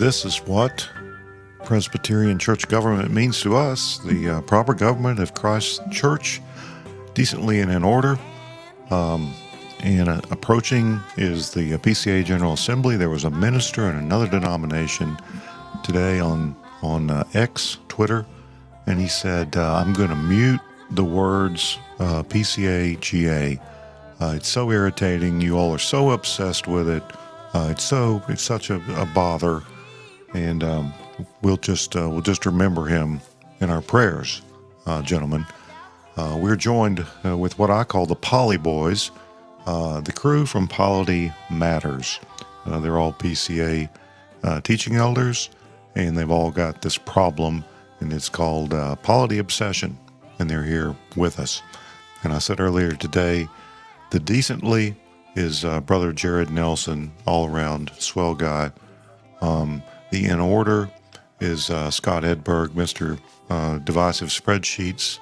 This is what Presbyterian church government means to us, the proper government of Christ's church, decently and in order. Approaching is the PCAGA General Assembly. There was a minister in another denomination today on X, Twitter, and he said, I'm going to mute the words PCAGA. It's so irritating. You all are so obsessed with it. It's such a bother, and we'll just remember him in our prayers, gentlemen. We're joined with what I call the Poly Boys, the crew from Polity Matters. They're all PCA teaching elders, and they've all got this problem, and it's called polity obsession, and they're here with us. And I said earlier today, the decently is Brother Jared Nelson, all-around swell guy. The in order is Scott Edberg, Mr. Divisive Spreadsheets,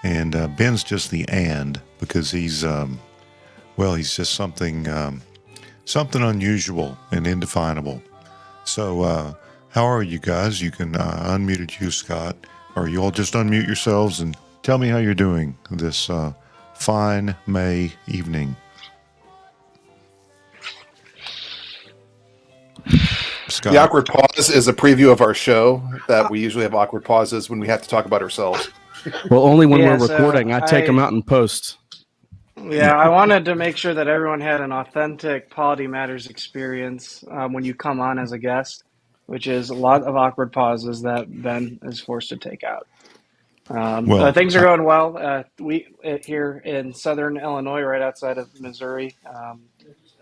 and Ben's just the and, because he's just something unusual and indefinable. So how are you guys? You can unmute you, Scott, or you all just unmute yourselves and tell me how you're doing this fine May evening. Scott. The awkward pause is a preview of our show that we usually have awkward pauses when we have to talk about ourselves. Well, only when we're recording. I take them out in post. Yeah, I wanted to make sure that everyone had an authentic Polity Matters experience when you come on as a guest, which is a lot of awkward pauses that Ben is forced to take out. Things are going well. We here in southern Illinois, right outside of Missouri,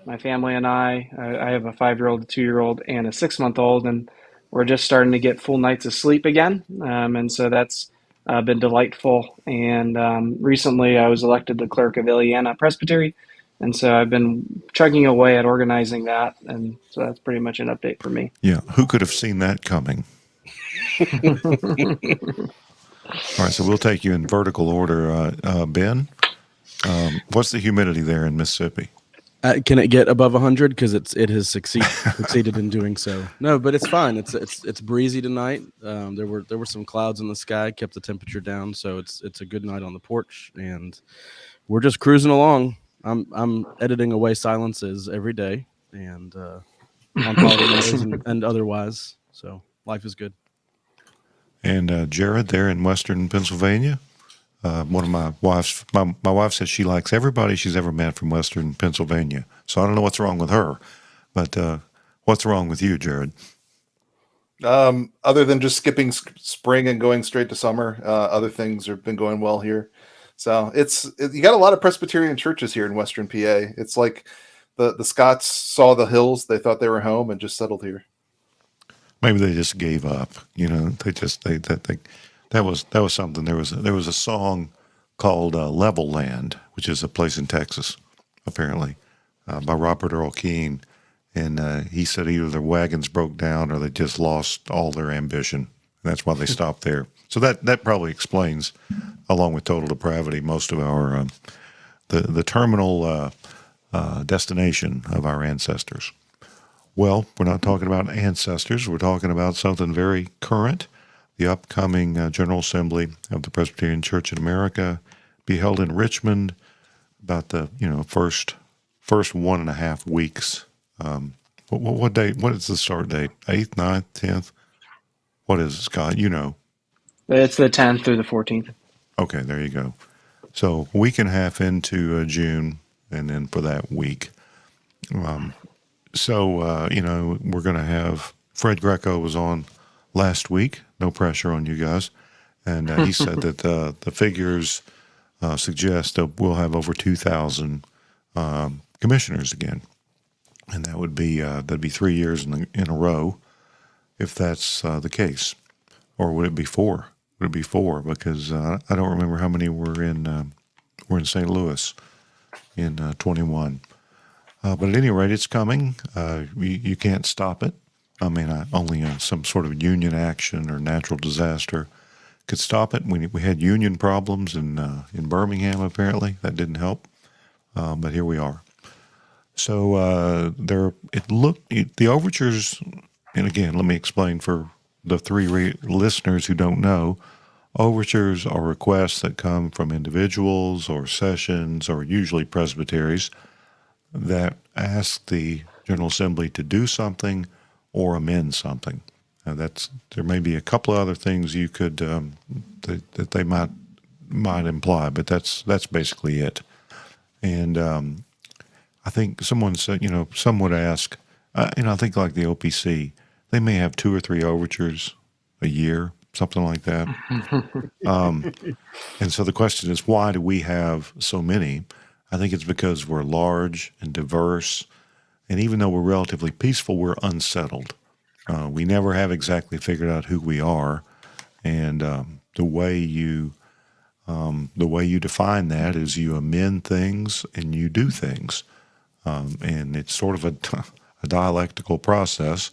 my family and I have a 5-year-old, a 2-year-old, and a 6-month-old, and we're just starting to get full nights of sleep again. And so that's been delightful. And recently I was elected the clerk of Ileana Presbytery. And so I've been chugging away at organizing that. And so that's pretty much an update for me. Yeah. Who could have seen that coming? All right. So we'll take you in vertical order. Ben, what's the humidity there in Mississippi? Can it get above 100? Because it has succeeded in doing so. No, but it's fine. It's breezy tonight. There were some clouds in the sky, kept the temperature down, so it's a good night on the porch, and we're just cruising along. I'm editing away silences every day, and on Polity Matters and otherwise. So life is good. And Jared, there in Western Pennsylvania. One of my wife says she likes everybody she's ever met from Western Pennsylvania. So I don't know what's wrong with her, but what's wrong with you, Jared? Other than just skipping spring and going straight to summer, other things have been going well here. So you got a lot of Presbyterian churches here in Western PA. It's like the Scots saw the hills, they thought they were home, and just settled here. Maybe they just gave up. You know, That was something. There was a song called Level Land, which is a place in Texas, apparently, by Robert Earl Keen. And he said either their wagons broke down or they just lost all their ambition. That's why they stopped there. So that probably explains, along with total depravity, most of our the terminal destination of our ancestors. Well, we're not talking about ancestors. We're talking about something very current. The upcoming General Assembly of the Presbyterian Church in America be held in Richmond about the first 1.5 weeks. What date? What is the start date? 8th, 9th, 10th? What is it, Scott? You know. It's the 10th through the 14th. Okay, there you go. So a week and a half into June, and then for that week. We're going to have Fred Greco was on last week. No pressure on you guys. And he said that the figures suggest that we'll have over 2,000 commissioners again. And that would be that'd be 3 years in a row, if that's the case. Or would it be 4? Would it be 4? Because I don't remember how many were in St. Louis in 21. But at any rate, it's coming. You can't stop it. I mean, only some sort of union action or natural disaster could stop it. We had union problems in Birmingham, apparently. That didn't help. But here we are. So the overtures and again, let me explain for the three listeners who don't know. Overtures are requests that come from individuals or sessions or usually presbyteries that ask the General Assembly to do something or amend something. There may be a couple of other things you could that they might imply, but that's basically it. And I think someone said, some would ask, I think like the OPC, they may have 2 or 3 overtures a year, something like that. And so the question is, why do we have so many? I think it's because we're large and diverse, and even though we're relatively peaceful, we're unsettled. We never have exactly figured out who we are, and the way you define that is you amend things and you do things, and it's sort of a dialectical process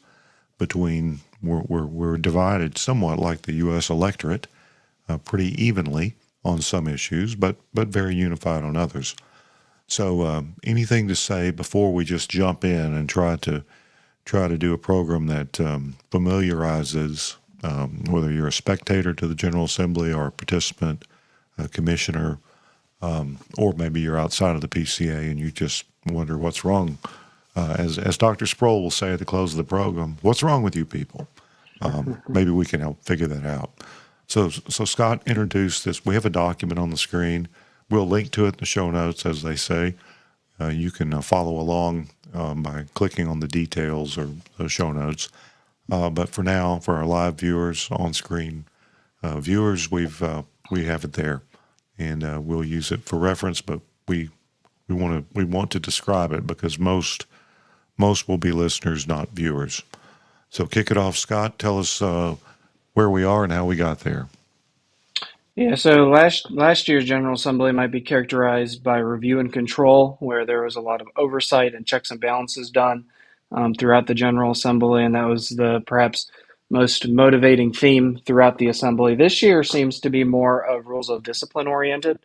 between we're divided somewhat like the U.S. electorate, pretty evenly on some issues, but very unified on others. So anything to say before we just jump in and try to do a program that familiarizes whether you're a spectator to the General Assembly or a participant, a commissioner, or maybe you're outside of the PCA and you just wonder what's wrong. As Dr. Sproul will say at the close of the program, what's wrong with you people? Maybe we can help figure that out. So Scott introduced this. We have a document on the screen. We'll link to it in the show notes, as they say. You can follow along by clicking on the details or the show notes. But for now, for our live viewers, on-screen viewers, we have it there, and we'll use it for reference. But we want to describe it because most will be listeners, not viewers. So kick it off, Scott. Tell us where we are and how we got there. Yeah, so last year's General Assembly might be characterized by review and control, where there was a lot of oversight and checks and balances done throughout the General Assembly, and that was the perhaps most motivating theme throughout the Assembly. This year seems to be more of rules of discipline oriented.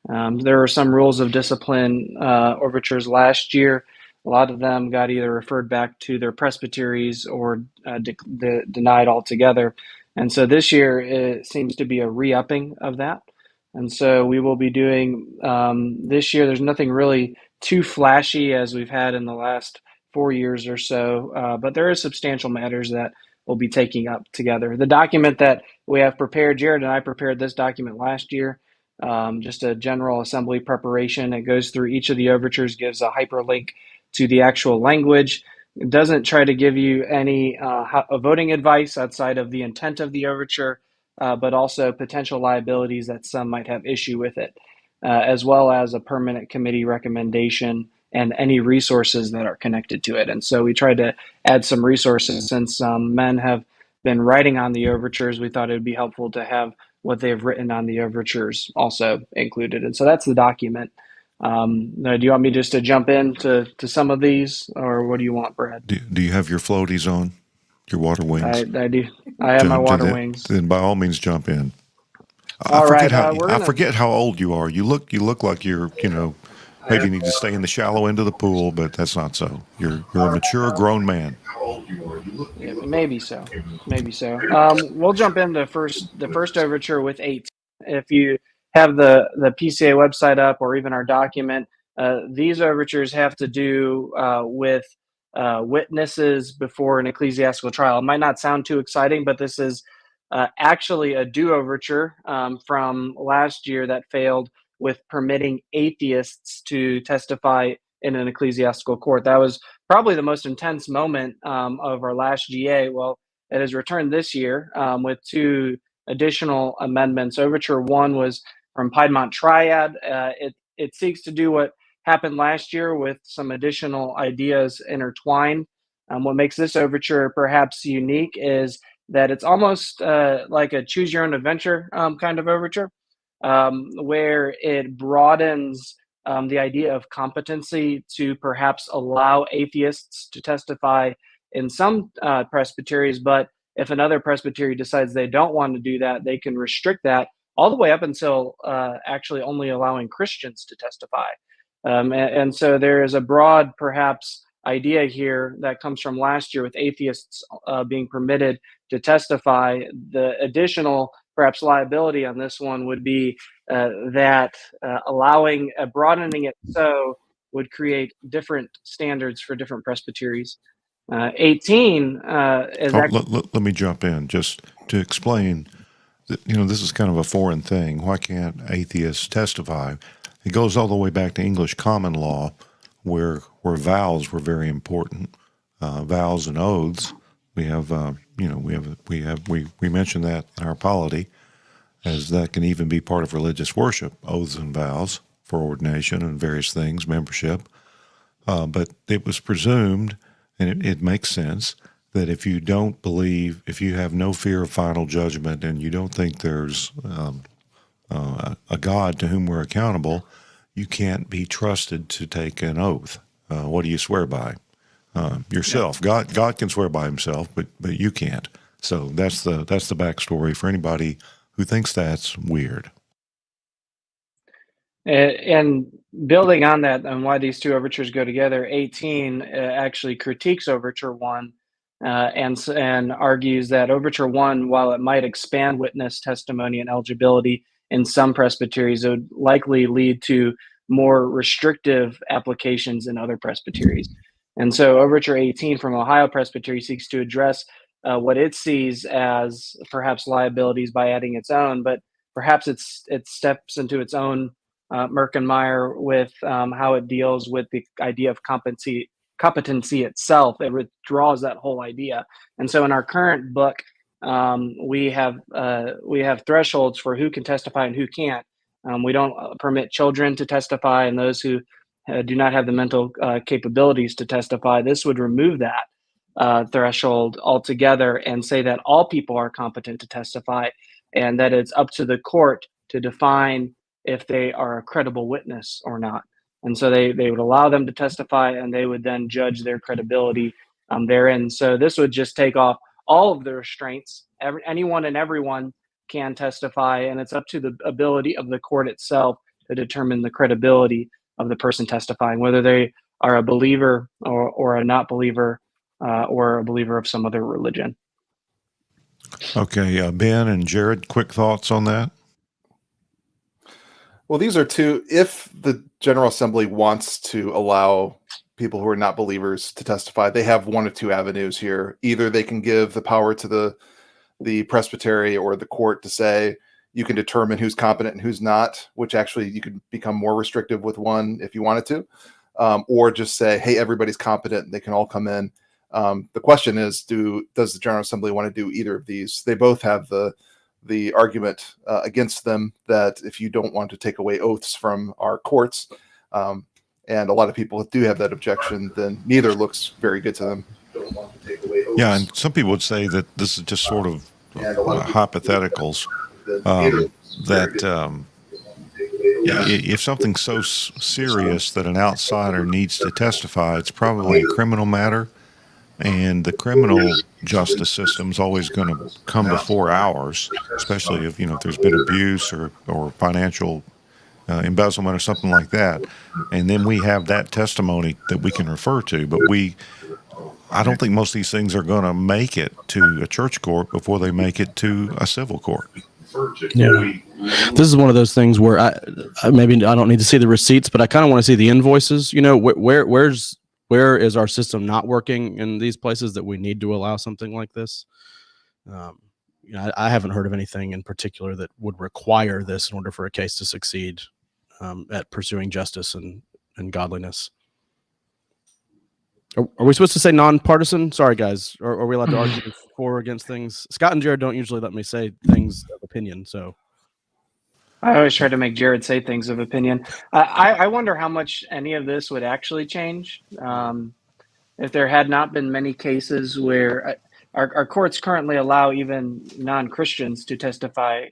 There were some rules of discipline overtures last year. A lot of them got either referred back to their presbyteries or denied altogether. And so this year it seems to be a re-upping of that. And so we will be doing this year. There's nothing really too flashy as we've had in the last 4 years or so, but there are substantial matters that we'll be taking up together. The document that we have prepared, Jared and I prepared this document last year, just a general assembly preparation. It goes through each of the overtures, gives a hyperlink to the actual language. It doesn't try to give you any voting advice outside of the intent of the overture, but also potential liabilities that some might have issue with it, as well as a permanent committee recommendation and any resources that are connected to it. And so we tried to add some resources. Since men have been writing on the overtures, we thought it would be helpful to have what they've written on the overtures also included. And so that's the document. Do you want me just to jump into some of these, or what do you want, Brad? Do you have your floaties on, your water wings? I do. I have my water wings. Then by all means, jump in. I forget how old you are. You look like you're, maybe you need to stay in the shallow end of the pool, but that's not so. You're a mature, grown man. Yeah, maybe so. We'll jump into the first overture with 8. If you have the PCA website up or even our document, these overtures have to do with witnesses before an ecclesiastical trial. It might not sound too exciting, but this is actually a overture from last year that failed with permitting atheists to testify in an ecclesiastical court. That was probably the most intense moment of our last GA. Well, it has returned this year with 2 additional amendments. Overture 1 was from Piedmont Triad. It seeks to do what happened last year with some additional ideas intertwined. What makes this overture perhaps unique is that it's almost like a choose your own adventure kind of overture, where it broadens the idea of competency to perhaps allow atheists to testify in some presbyteries, but if another presbytery decides they don't want to do that, they can restrict that all the way up until actually only allowing Christians to testify. And so there is a broad, perhaps, idea here that comes from last year with atheists being permitted to testify. The additional perhaps liability on this one would be that broadening it so would create different standards for different presbyteries. 18 is actually. Let me jump in just to explain that, this is kind of a foreign thing. Why can't atheists testify? It goes all the way back to English common law, where vows were very important. Vows and oaths. We have, we mentioned that in our polity, as that can even be part of religious worship, oaths and vows for ordination and various things, membership. But it was presumed, and it makes sense, that if you don't believe, if you have no fear of final judgment and you don't think there's a God to whom we're accountable, you can't be trusted to take an oath. What do you swear by? Yourself. Yeah. God can swear by himself, but you can't. So that's the backstory for anybody who thinks that's weird. And building on that, and why these two overtures go together, 18 actually critiques Overture 1 and argues that Overture 1, while it might expand witness testimony and eligibility in some presbyteries, it would likely lead to more restrictive applications in other presbyteries. And so Overture 18 from Ohio Presbytery seeks to address what it sees as perhaps liabilities by adding its own, but perhaps it steps into its own murk and mire with how it deals with the idea of competency itself. It withdraws that whole idea. And so in our current book, we have thresholds for who can testify and who can't. We don't permit children to testify and those who do not have the mental capabilities to testify. This would remove that threshold altogether and say that all people are competent to testify, and that it's up to the court to define if they are a credible witness or not. And so they would allow them to testify, and they would then judge their credibility therein. So this would just take off all of the restraints. Anyone and everyone can testify, and it's up to the ability of the court itself to determine the credibility of the person testifying, whether they are a believer or a not believer or a believer of some other religion. Okay, Ben and Jared, quick thoughts on that? Well, these are two. If the General Assembly wants to allow people who are not believers to testify, they have one of two avenues here. Either they can give the power to the presbytery or the court to say, you can determine who's competent and who's not, which actually you could become more restrictive with one if you wanted to, or just say, hey, everybody's competent. They can all come in. The question is, does the General Assembly want to do either of these? They both have the argument against them that if you don't want to take away oaths from our courts, and a lot of people do have that objection, then neither looks very good to them. Yeah, and some people would say that this is just sort of hypotheticals, that if something's so serious that an outsider needs to testify, it's probably a criminal matter, and the criminal justice system is always going to come before ours, especially if there's been abuse or financial embezzlement or something like that, and then we have that testimony that we can refer to. But I don't think most of these things are going to make it to a church court before they make it to a civil court. Yeah, this is one of those things where I don't need to see the receipts, but I kind of want to see the invoices. Where is our system not working in these places that we need to allow something like this? I haven't heard of anything in particular that would require this in order for a case to succeed at pursuing justice and godliness. Are we supposed to say nonpartisan? Sorry, guys. Are we allowed to argue for or against things? Scott and Jared don't usually let me say things of opinion, so. I always try to make Jared say things of opinion. I wonder how much any of this would actually change if there had not been many cases where our courts currently allow even non-Christians to testify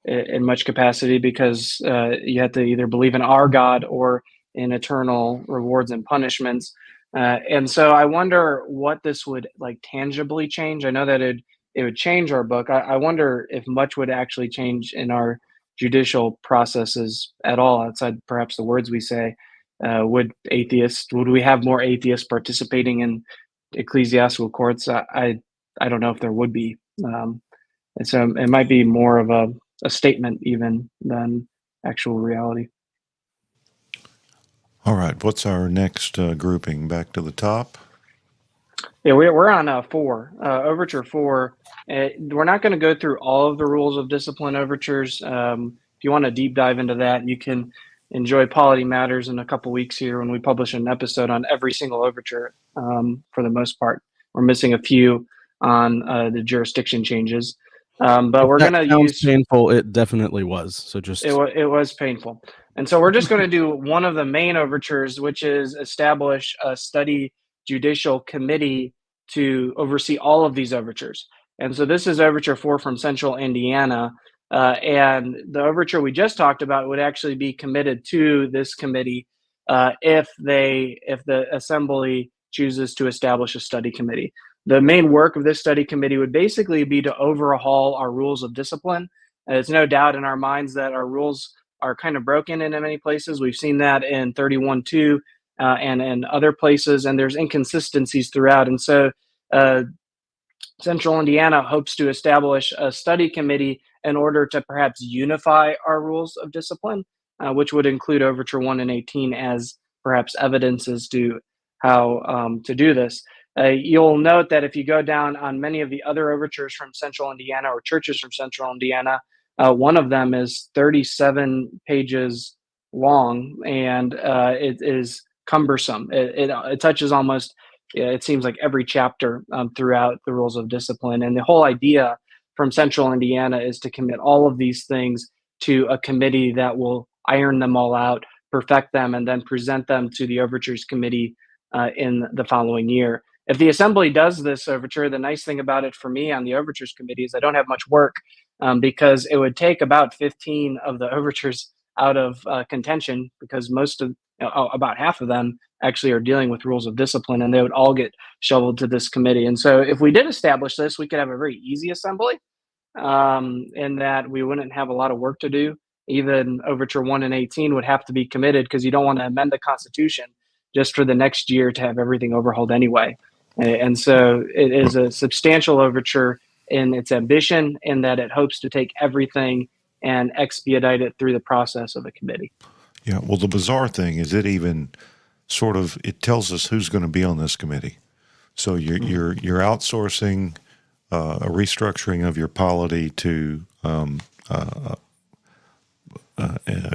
in much capacity because you have to either believe in our God or in eternal rewards and punishments. And so I wonder what this would tangibly change. I know that it would change our book. I wonder if much would actually change in our judicial processes at all, outside perhaps the words we say. would we have more atheists participating in ecclesiastical courts? I don't know if there would be. And so it might be more of a statement even than actual reality. All right. What's our next grouping? Back to the top. Yeah, we're on 4, Overture 4. We're not going to go through all of the rules of discipline overtures. If you want to deep dive into that, you can enjoy Polity Matters in a couple weeks here when we publish an episode on every single overture. For the most part, we're missing a few on the jurisdiction changes, but we're going to use painful. It definitely was. So just it was painful, and so we're just going to do one of the main overtures, which is establish a study judicial committee to oversee all of these overtures. And so this is Overture 4 from Central Indiana. And the overture we just talked about would actually be committed to this committee if the assembly chooses to establish a study committee. The main work of this study committee would basically be to overhaul our rules of discipline. It's no doubt in our minds that our rules are kind of broken in many places. We've seen that in 31.2 and in other places, and there's inconsistencies throughout. And so Central Indiana hopes to establish a study committee in order to perhaps unify our rules of discipline, which would include Overture 1 and 18 as perhaps evidences to how to do this. You'll note that if you go down on many of the other overtures from Central Indiana or churches from Central Indiana, one of them is 37 pages long, and it is cumbersome. It touches almost, it seems like every chapter throughout the rules of discipline. And the whole idea from Central Indiana is to commit all of these things to a committee that will iron them all out, perfect them, and then present them to the Overtures Committee in the following year. If the Assembly does this overture, the nice thing about it for me on the Overtures Committee is I don't have much work because it would take about 15 of the overtures out of contention, because about half of them actually are dealing with rules of discipline, and they would all get shoveled to this committee. And so if we did establish this, we could have a very easy assembly in that we wouldn't have a lot of work to do. Even Overture 1 and 18 would have to be committed because you don't want to amend the Constitution just for the next year to have everything overhauled anyway. And so it is a substantial overture in its ambition, in that it hopes to take everything and expedite it through the process of a committee. Yeah, well, the bizarre thing is it even it tells us who's going to be on this committee. So you're outsourcing a restructuring of your polity to a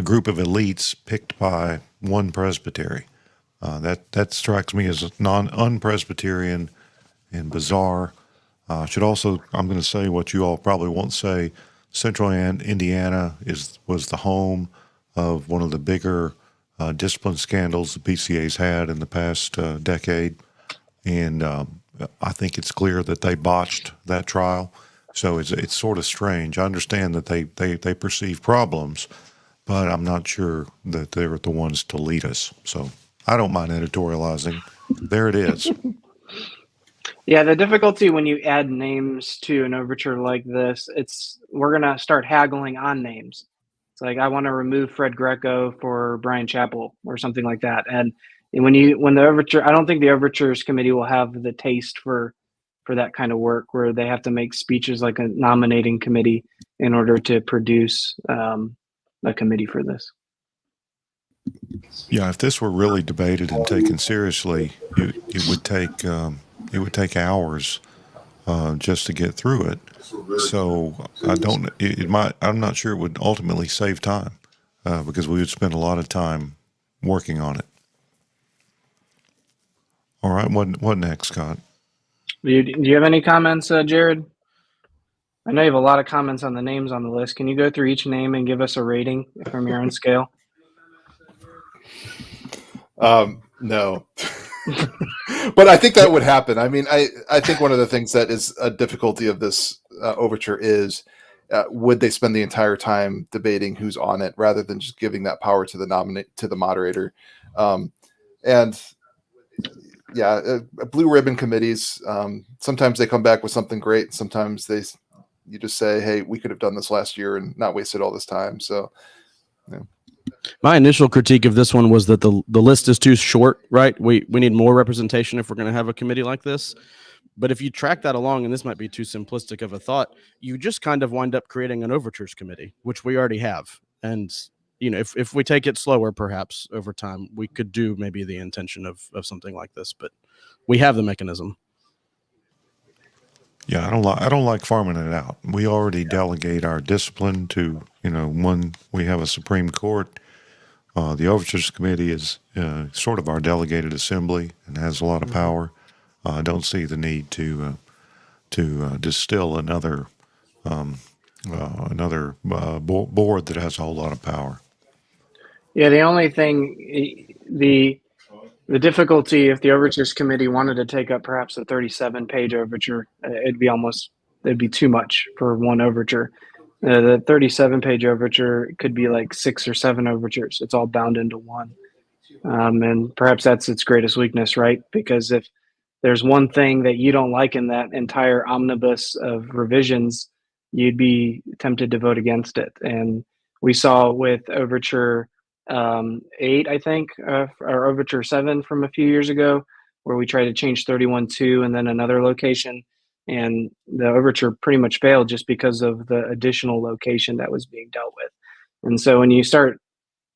group of elites picked by one presbytery. That strikes me as unpresbyterian and bizarre. I'm going to say what you all probably won't say. Central Indiana was the home of one of the bigger discipline scandals the PCA's had in the past decade, and I think it's clear that they botched that trial. So it's sort of strange. I understand that they perceive problems, but I'm not sure that they're the ones to lead us. So I don't mind editorializing. There it is. Yeah, the difficulty when you add names to an overture like this, we're gonna start haggling on names. It's like, I want to remove Fred Greco for Brian Chappell or something like that. And when the overture, I don't think the Overtures Committee will have the taste for that kind of work, where they have to make speeches like a nominating committee in order to produce a committee for this. Yeah, if this were really debated and taken seriously, it would take hours just to get through it. So I'm not sure it would ultimately save time because we would spend a lot of time working on it. All right, what next, Scott? Do you have any comments, Jared? I know you have a lot of comments on the names on the list. Can you go through each name and give us a rating from your own scale? No. But I think that would happen. I mean, I think one of the things that is a difficulty of this overture is would they spend the entire time debating who's on it rather than just giving that power to the moderator? And yeah, blue ribbon committees. Sometimes they come back with something great. Sometimes you just say, "Hey, we could have done this last year and not wasted all this time." So, yeah. My initial critique of this one was that the list is too short, right? We need more representation if we're going to have a committee like this. But if you track that along, and this might be too simplistic of a thought, you just kind of wind up creating an overtures committee, which we already have. And if we take it slower, perhaps over time, we could do maybe the intention of something like this. But we have the mechanism. Yeah, I don't like farming it out. We already delegate our discipline to, when we have a Supreme Court. The Overtures Committee is sort of our delegated assembly and has a lot of power. I don't see the need to distill another board that has a whole lot of power. Yeah, the only thing, the difficulty, if the Overtures Committee wanted to take up perhaps a 37-page overture, it'd be too much for one overture. The 37-page overture could be like 6 or 7 overtures. It's all bound into one. And perhaps that's its greatest weakness, right? Because if there's one thing that you don't like in that entire omnibus of revisions, you'd be tempted to vote against it. And we saw with Overture 8, I think, or Overture 7 from a few years ago, where we tried to change 31.2 and then another location. And the overture pretty much failed just because of the additional location that was being dealt with. And so when you start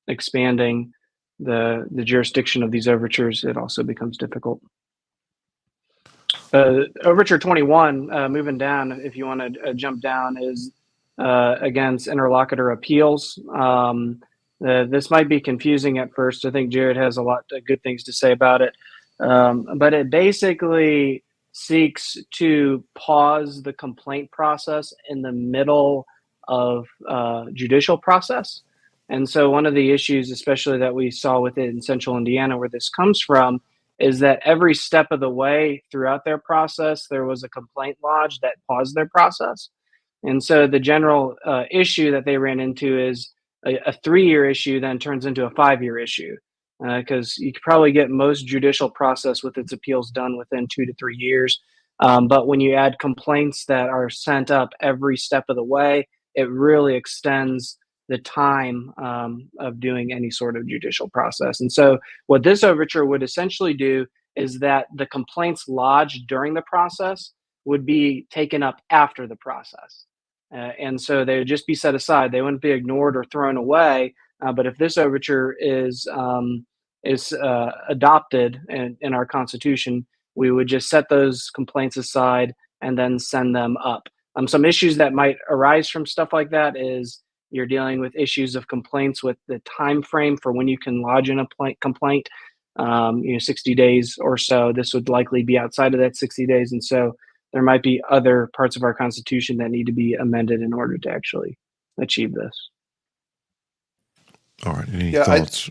expanding the jurisdiction of these overtures, it also becomes difficult. Overture 21, moving down, if you want to jump down, is against interlocutor appeals. This might be confusing at first. I think Jared has a lot of good things to say about it. But it basically seeks to pause the complaint process in the middle of judicial process. And so one of the issues, especially that we saw with it in Central Indiana, where this comes from, is that every step of the way throughout their process, there was a complaint lodged that paused their process. And so the general issue that they ran into is a 3-year issue then turns into a 5-year issue, because you could probably get most judicial process with its appeals done within 2 to 3 years. But when you add complaints that are sent up every step of the way, it really extends the time of doing any sort of judicial process. And so what this overture would essentially do is that the complaints lodged during the process would be taken up after the process. And so they would just be set aside. They wouldn't be ignored or thrown away. But if this overture is adopted in our Constitution, we would just set those complaints aside and then send them up. Some issues that might arise from stuff like that is you're dealing with issues of complaints with the time frame for when you can lodge in a complaint. 60 days or so. This would likely be outside of that 60 days, and so there might be other parts of our Constitution that need to be amended in order to actually achieve this. All right. Any thoughts?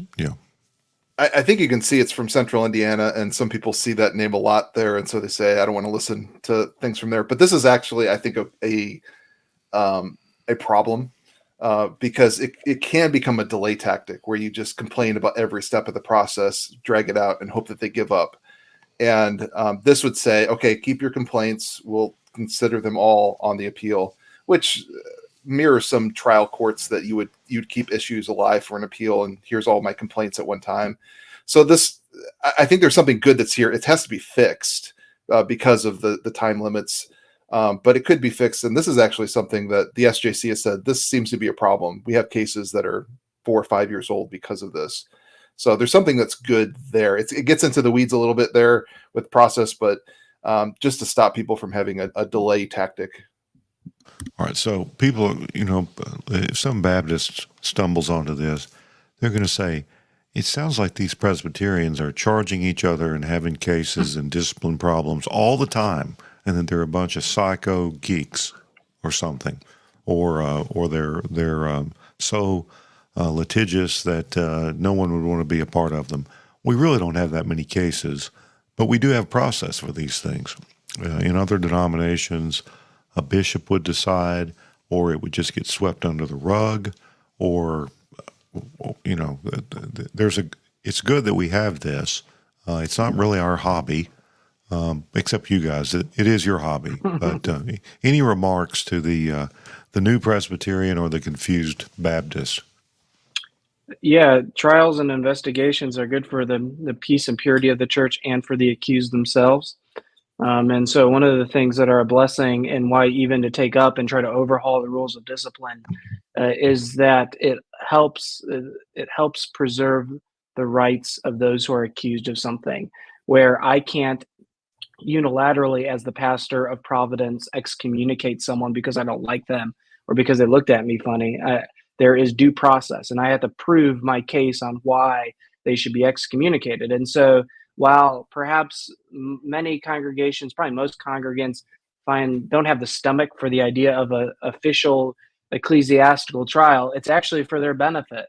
I think you can see it's from Central Indiana, and some people see that name a lot there, and so they say, I don't want to listen to things from there. But this is actually, I think, a problem. Because it can become a delay tactic where you just complain about every step of the process, drag it out, and hope that they give up. And this would say, okay, keep your complaints. We'll consider them all on the appeal, which mirrors some trial courts that you'd keep issues alive for an appeal. And here's all my complaints at one time. So I think there's something good that's here. It has to be fixed because of the time limits. But it could be fixed. And this is actually something that the SJC has said, this seems to be a problem. We have cases that are 4 or 5 years old because of this. So there's something that's good there. It gets into the weeds a little bit there with process, but just to stop people from having a delay tactic. All right. So people, if some Baptist stumbles onto this, they're going to say, it sounds like these Presbyterians are charging each other and having cases and discipline problems all the time, and that they're a bunch of psycho geeks or something, or they're so litigious that no one would want to be a part of them. We really don't have that many cases, but we do have process for these things. In other denominations, a bishop would decide, or it would just get swept under the rug, or it's good that we have this. It's not really our hobby. Except you guys, it is your hobby. But any remarks to the new Presbyterian or the confused Baptist? Yeah, trials and investigations are good for the peace and purity of the church and for the accused themselves. And so, one of the things that are a blessing and why even to take up and try to overhaul the rules of discipline is that it helps preserve the rights of those who are accused of something. Where I can't unilaterally, as the pastor of Providence, excommunicate someone because I don't like them or because they looked at me funny. There is due process, and I have to prove my case on why they should be excommunicated. And so, while perhaps many congregations, probably most congregants, don't have the stomach for the idea of a official ecclesiastical trial, it's actually for their benefit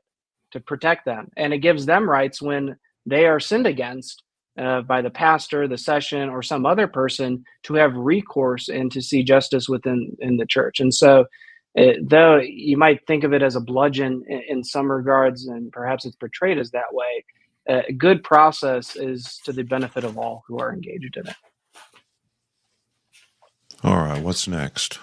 to protect them, and it gives them rights when they are sinned against by the pastor, the session, or some other person to have recourse and to see justice within in the church. And so, though you might think of it as a bludgeon in some regards, and perhaps it's portrayed as that way, a good process is to the benefit of all who are engaged in it. All right, what's next?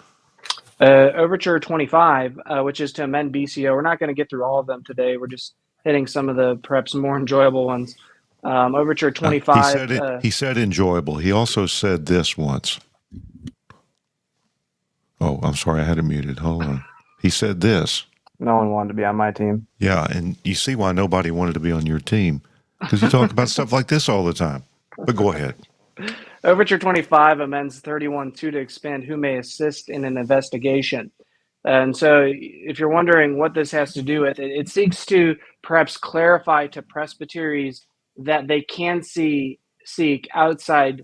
Overture 25, which is to amend BCO. We're not going to get through all of them today. We're just hitting some of the perhaps more enjoyable ones. Overture 25. He said enjoyable. He also said this once. Oh, I'm sorry, I had it muted. Hold on. He said this. No one wanted to be on my team. Yeah, and you see why nobody wanted to be on your team, because you talk about stuff like this all the time. But go ahead. Overture 25 amends 31.2 to expand who may assist in an investigation. And so, if you're wondering what this has to do with it, it seeks to perhaps clarify to presbyteries that they can seek outside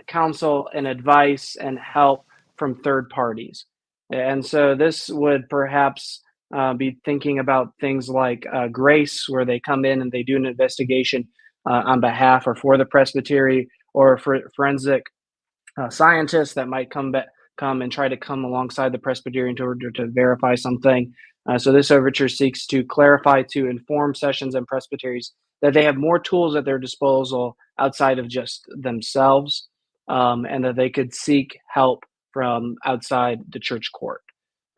counsel and advice and help from third parties. And so, this would perhaps be thinking about things like grace, where they come in and they do an investigation on behalf or for the presbytery, or for forensic scientists that might come and try to come alongside the presbyterian in order to verify something. So this overture seeks to clarify, to inform sessions and presbyteries that they have more tools at their disposal outside of just themselves, and that they could seek help from outside the church court.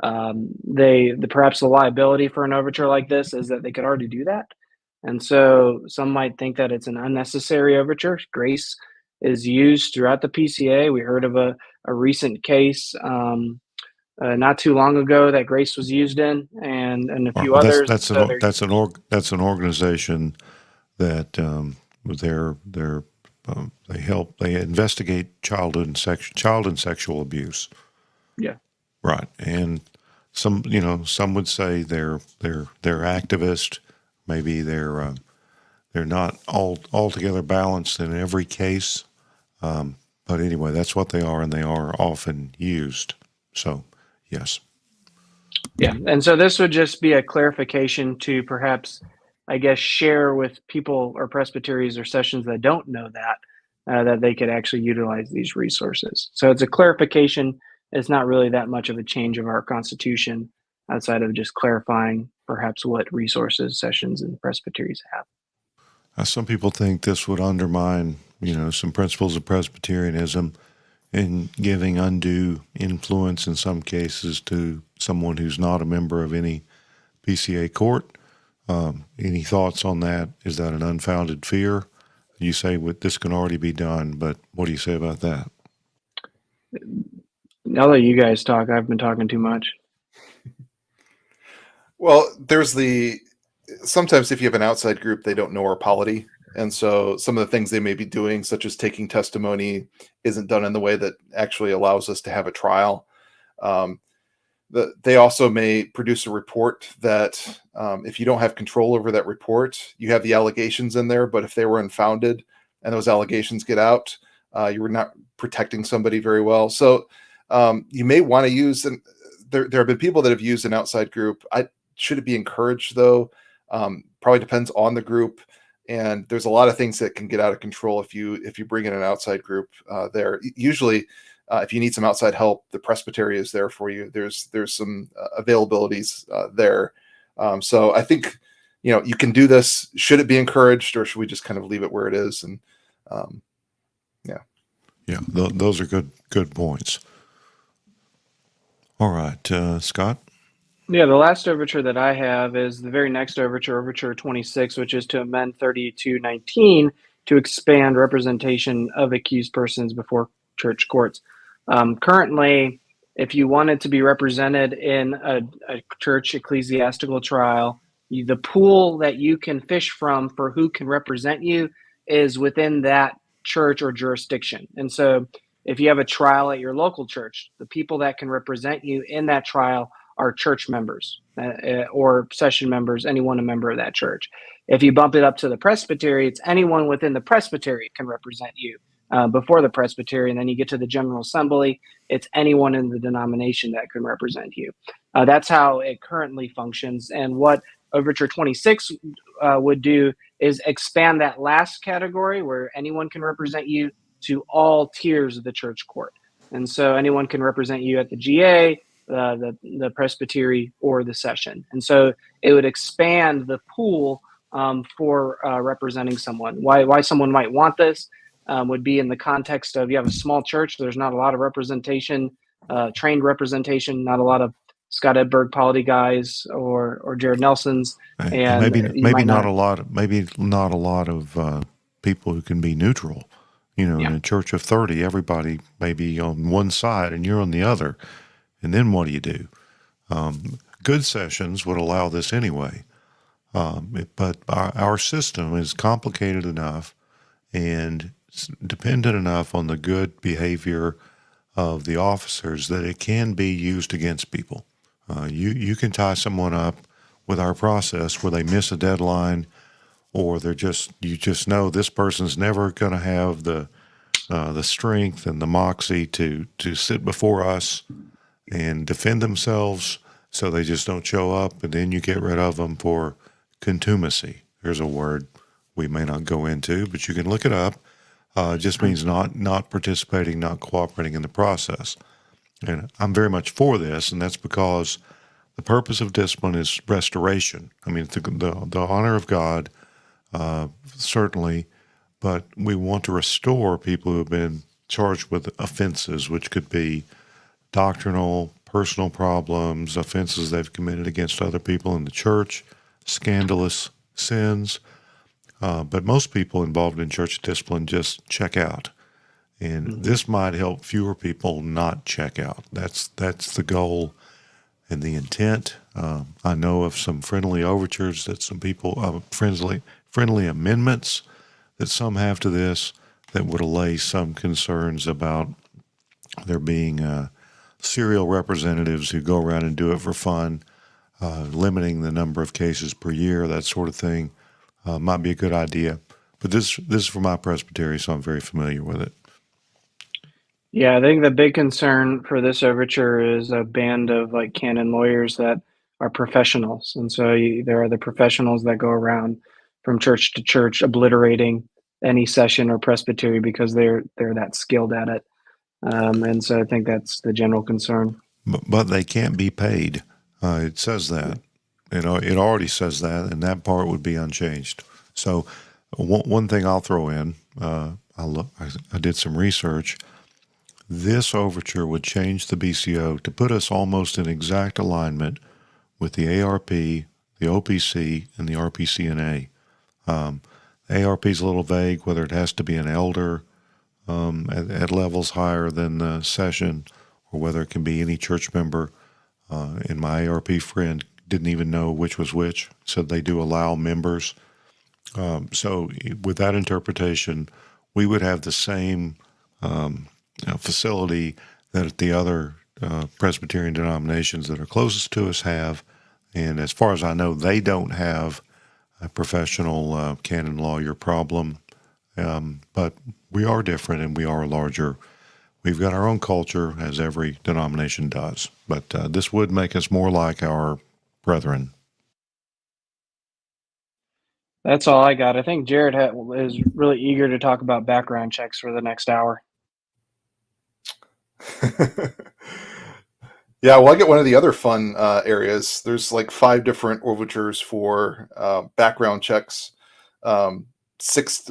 Perhaps the liability for an overture like this is that they could already do that. And so some might think that it's an unnecessary overture. Grace is used throughout the PCA. We heard of a recent case not too long ago that grace was used in, and a few others. That's an organization that they investigate child and sexual abuse. Yeah. Right. And some would say they're activist. Maybe they're not altogether balanced in every case. But anyway, that's what they are, and they are often used. So, yes. Yeah. And so this would just be a clarification to perhaps, I guess, share with people or presbyteries or sessions that don't know that they could actually utilize these resources. So it's a clarification. It's not really that much of a change of our Constitution outside of just clarifying perhaps what resources sessions and presbyteries have. Some people think this would undermine, some principles of Presbyterianism in giving undue influence in some cases to someone who's not a member of any PCA court. Any thoughts on that? Is that an unfounded fear? You say this can already be done, but what do you say about that? I'll let you guys talk. I've been talking too much. Well, sometimes if you have an outside group, they don't know our polity. And so some of the things they may be doing, such as taking testimony, isn't done in the way that actually allows us to have a trial. They also may produce a report that if you don't have control over that report, you have the allegations in there, but if they were unfounded and those allegations get out, you were not protecting somebody very well. So you may want to use, and there have been people that have used an outside group. Should it be encouraged, though? Probably depends on the group. And there's a lot of things that can get out of control if you bring in an outside group there. Usually, if you need some outside help, the presbytery is there for you. There's some availabilities there. So I think you can do this. Should it be encouraged, or should we just kind of leave it where it is? And yeah, those are good points. All right, Scott. Yeah, the last overture that I have is the very next overture, Overture 26, which is to amend 3219 to expand representation of accused persons before church courts. Currently, if you wanted to be represented in a church ecclesiastical trial, the pool that you can fish from for who can represent you is within that church or jurisdiction. And so if you have a trial at your local church, the people that can represent you in that trial are church members or session members, anyone a member of that church. If you bump it up to the presbytery, it's anyone within the presbytery can represent you before the presbytery. And then you get to the general assembly, it's anyone in the denomination that can represent you. That's how it currently functions. And what Overture 26 would do is expand that last category where anyone can represent you to all tiers of the church court. And so anyone can represent you at the GA, the presbytery, or the session. And so it would expand the pool for representing someone. Why someone might want this would be in the context of you have a small church, there's not a lot of representation, trained representation, not a lot of Scott Edberg Polity guys or Jared Nelsons, and maybe not a lot of people who can be neutral. You know, in a church of 30, everybody may be on one side and you're on the other. And then what do you do? Good sessions would allow this anyway. But our system is complicated enough and dependent enough on the good behavior of the officers that it can be used against people. You can tie someone up with our process where they miss a deadline, or you just know this person's never going to have the strength and the moxie to sit before us and defend themselves, so they just don't show up, and then you get rid of them for contumacy. There's a word we may not go into, but you can look it up. It just means not participating, not cooperating in the process. And I'm very much for this, and that's because the purpose of discipline is restoration. I mean, the honor of God, certainly, but we want to restore people who have been charged with offenses, which could be doctrinal, personal problems, offenses they've committed against other people in the church, scandalous sins. But most people involved in church discipline just check out. And this might help fewer people not check out. That's the goal and the intent. I know of some friendly overtures that some people, friendly amendments that some have to this that would allay some concerns about there being serial representatives who go around and do it for fun, limiting the number of cases per year, that sort of thing. Might be a good idea. But this is for my presbytery, so I'm very familiar with it. Yeah, I think the big concern for this overture is a band of like canon lawyers that are professionals. And so there are the professionals that go around from church to church obliterating any session or presbytery because they're that skilled at it. And so I think that's the general concern. But they can't be paid. It says that. It already says that, and that part would be unchanged. So one thing I'll throw in, I did some research. This overture would change the BCO to put us almost in exact alignment with the ARP, the OPC, and the RPCNA. ARP is a little vague whether it has to be an elder at levels higher than the session, or whether it can be any church member. And my ARP friend didn't even know which was which, said they do allow members. So with that interpretation, we would have the same facility that the other Presbyterian denominations that are closest to us have. And as far as I know, they don't have a professional canon lawyer problem. But we are different and we are larger. We've got our own culture, as every denomination does. But this would make us more like our brethren. That's all I got. I think Jared is really eager to talk about background checks for the next hour. Yeah, well, I get one of the other fun areas. There's like 5 different overtures for background checks. 6,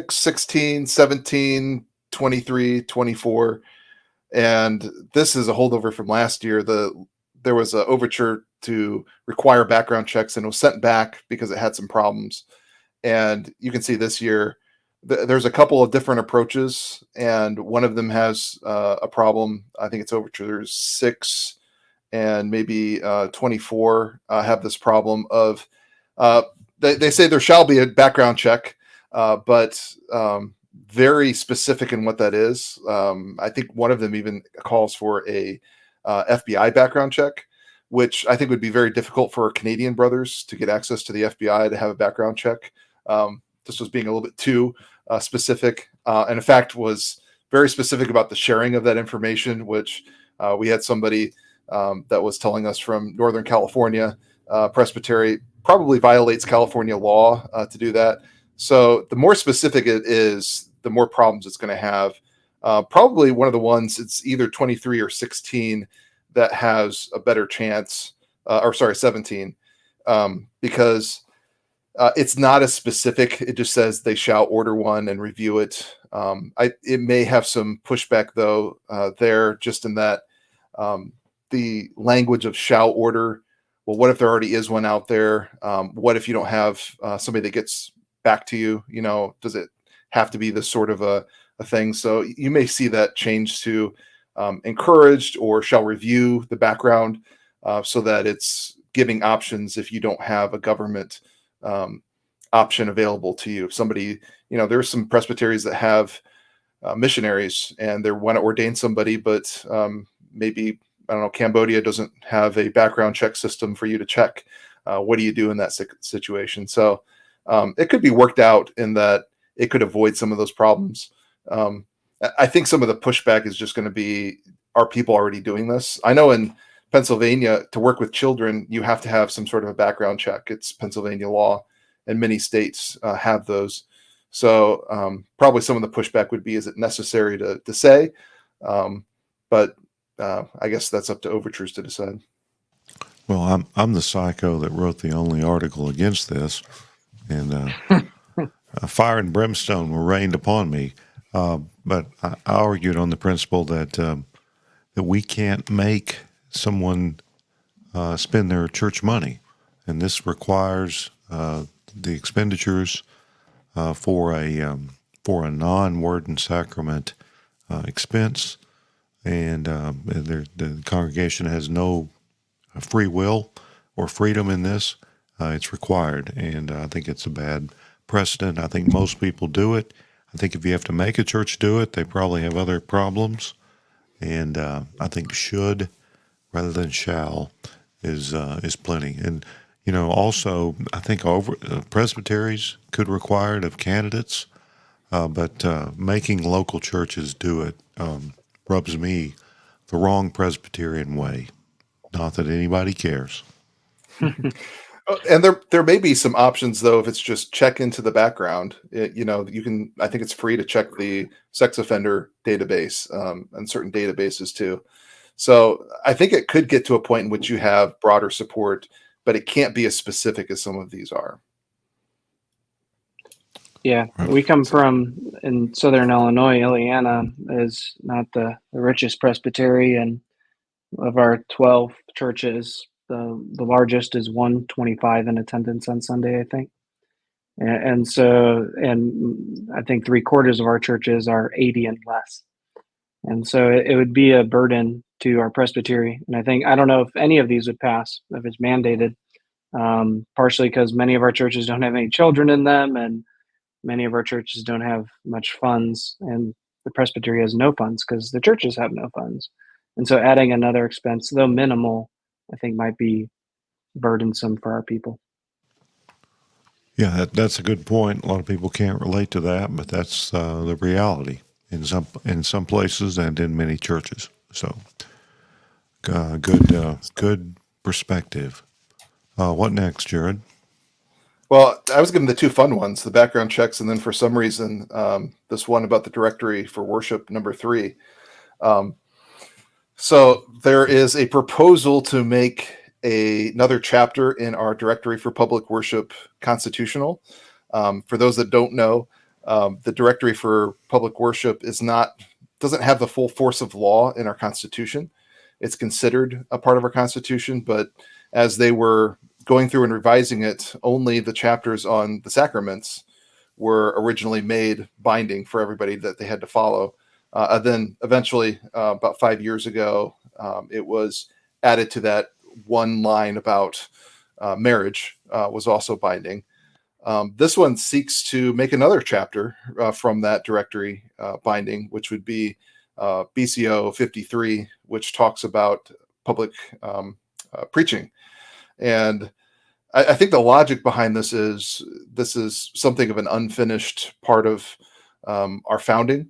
16, 17, 23, 24. And this is a holdover from last year. there was an overture to require background checks, and it was sent back because it had some problems. And you can see this year, there's a couple of different approaches, and one of them has a problem. I think it's Overtures 6 and maybe 24 have this problem of they say there shall be a background check, but very specific in what that is. I think one of them even calls for a FBI background check, which I think would be very difficult for Canadian brothers to get access to the FBI to have a background check. This was being a little bit too specific, and in fact was very specific about the sharing of that information, which we had somebody that was telling us from Northern California Presbytery probably violates California law to do that. So the more specific it is, the more problems it's going to have. Probably one of the ones, it's either 23 or 16 that has a better chance, 17, because it's not as specific. It just says they shall order one and review it. It may have some pushback though there, just in that the language of shall order. Well, what if there already is one out there? What if you don't have somebody that gets back to you? You know, does it have to be this sort of a thing? So you may see that change to encouraged or shall review the background so that it's giving options if you don't have a government option available to you. If somebody, you know, there's some presbyteries that have missionaries and they want to ordain somebody, but maybe, I don't know, Cambodia doesn't have a background check system for you to check. What do you do in that situation? So it could be worked out in that it could avoid some of those problems. I think some of the pushback is just going to be, are people already doing this? I know in Pennsylvania, to work with children, you have to have some sort of a background check. It's Pennsylvania law, and many states have those. So probably some of the pushback would be, is it necessary to say? But I guess that's up to Overtures to decide. Well, I'm the psycho that wrote the only article against this, and fire and brimstone were rained upon me. But I argued on the principle that that we can't make someone spend their church money, and this requires the expenditures for a non-word and sacrament expense, and the congregation has no free will or freedom in this. It's required, and I think it's a bad precedent. I think most people do it. I think if you have to make a church do it, they probably have other problems. And I think should rather than shall is plenty. And you know, also I think presbyteries could require it of candidates, but making local churches do it rubs me the wrong Presbyterian way. Not that anybody cares. And there may be some options though, if it's just check into the background. You know, you can, I think it's free to check the sex offender database and certain databases too. So I think it could get to a point in which you have broader support, but it can't be as specific as some of these are. Yeah, we come from, in Southern Illinois. Ileana is not the richest presbytery, and of our 12 churches, the largest is 125 in attendance on Sunday, I think. And so, and I think 3/4 of our churches are 80 and less. And so it would be a burden to our presbytery. And I don't know if any of these would pass if it's mandated, partially because many of our churches don't have any children in them, and many of our churches don't have much funds, and the presbytery has no funds because the churches have no funds. And so adding another expense, though minimal, I think might be burdensome for our people. Yeah, that's a good point. A lot of people can't relate to that, but that's the reality in some places and in many churches. So, good perspective. What next, Jared? Well, I was given the two fun ones, the background checks, and then for some reason, this one about the directory for worship, number 3. So there is a proposal to make another chapter in our directory for public worship constitutional. For those that don't know, the directory for public worship doesn't have the full force of law in our Constitution. it's considered a part of our Constitution. But as they were going through and revising it, only the chapters on the sacraments were originally made binding for everybody that they had to follow. And then eventually, about 5 years ago, it was added to that one line about marriage was also binding. This one seeks to make another chapter from that directory binding, which would be BCO 53, which talks about public preaching. And I think the logic behind this is something of an unfinished part of our founding.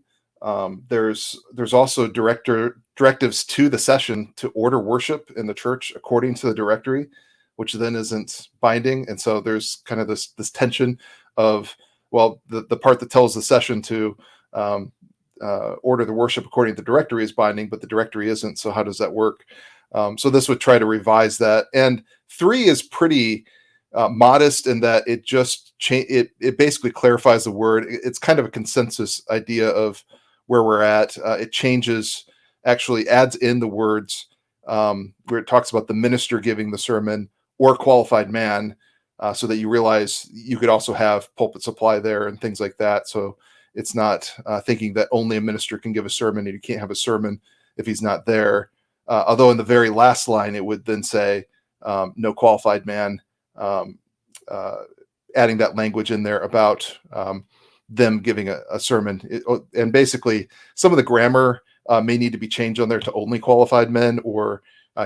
There's also directives to the session to order worship in the church according to the directory, which then isn't binding. And so there's kind of this tension of, well, the part that tells the session to order the worship according to the directory is binding, but the directory isn't. So how does that work? So this would try to revise that. And 3 is pretty modest in that it just it basically clarifies the word. It's kind of a consensus idea of where we're at. It changes, actually adds in the words where it talks about the minister giving the sermon or qualified man, so that you realize you could also have pulpit supply there and things like that. So it's not thinking that only a minister can give a sermon and you can't have a sermon if he's not there. Although in the very last line, it would then say no qualified man, adding that language in there about them giving a sermon. And basically, some of the grammar may need to be changed on there to only qualified men, or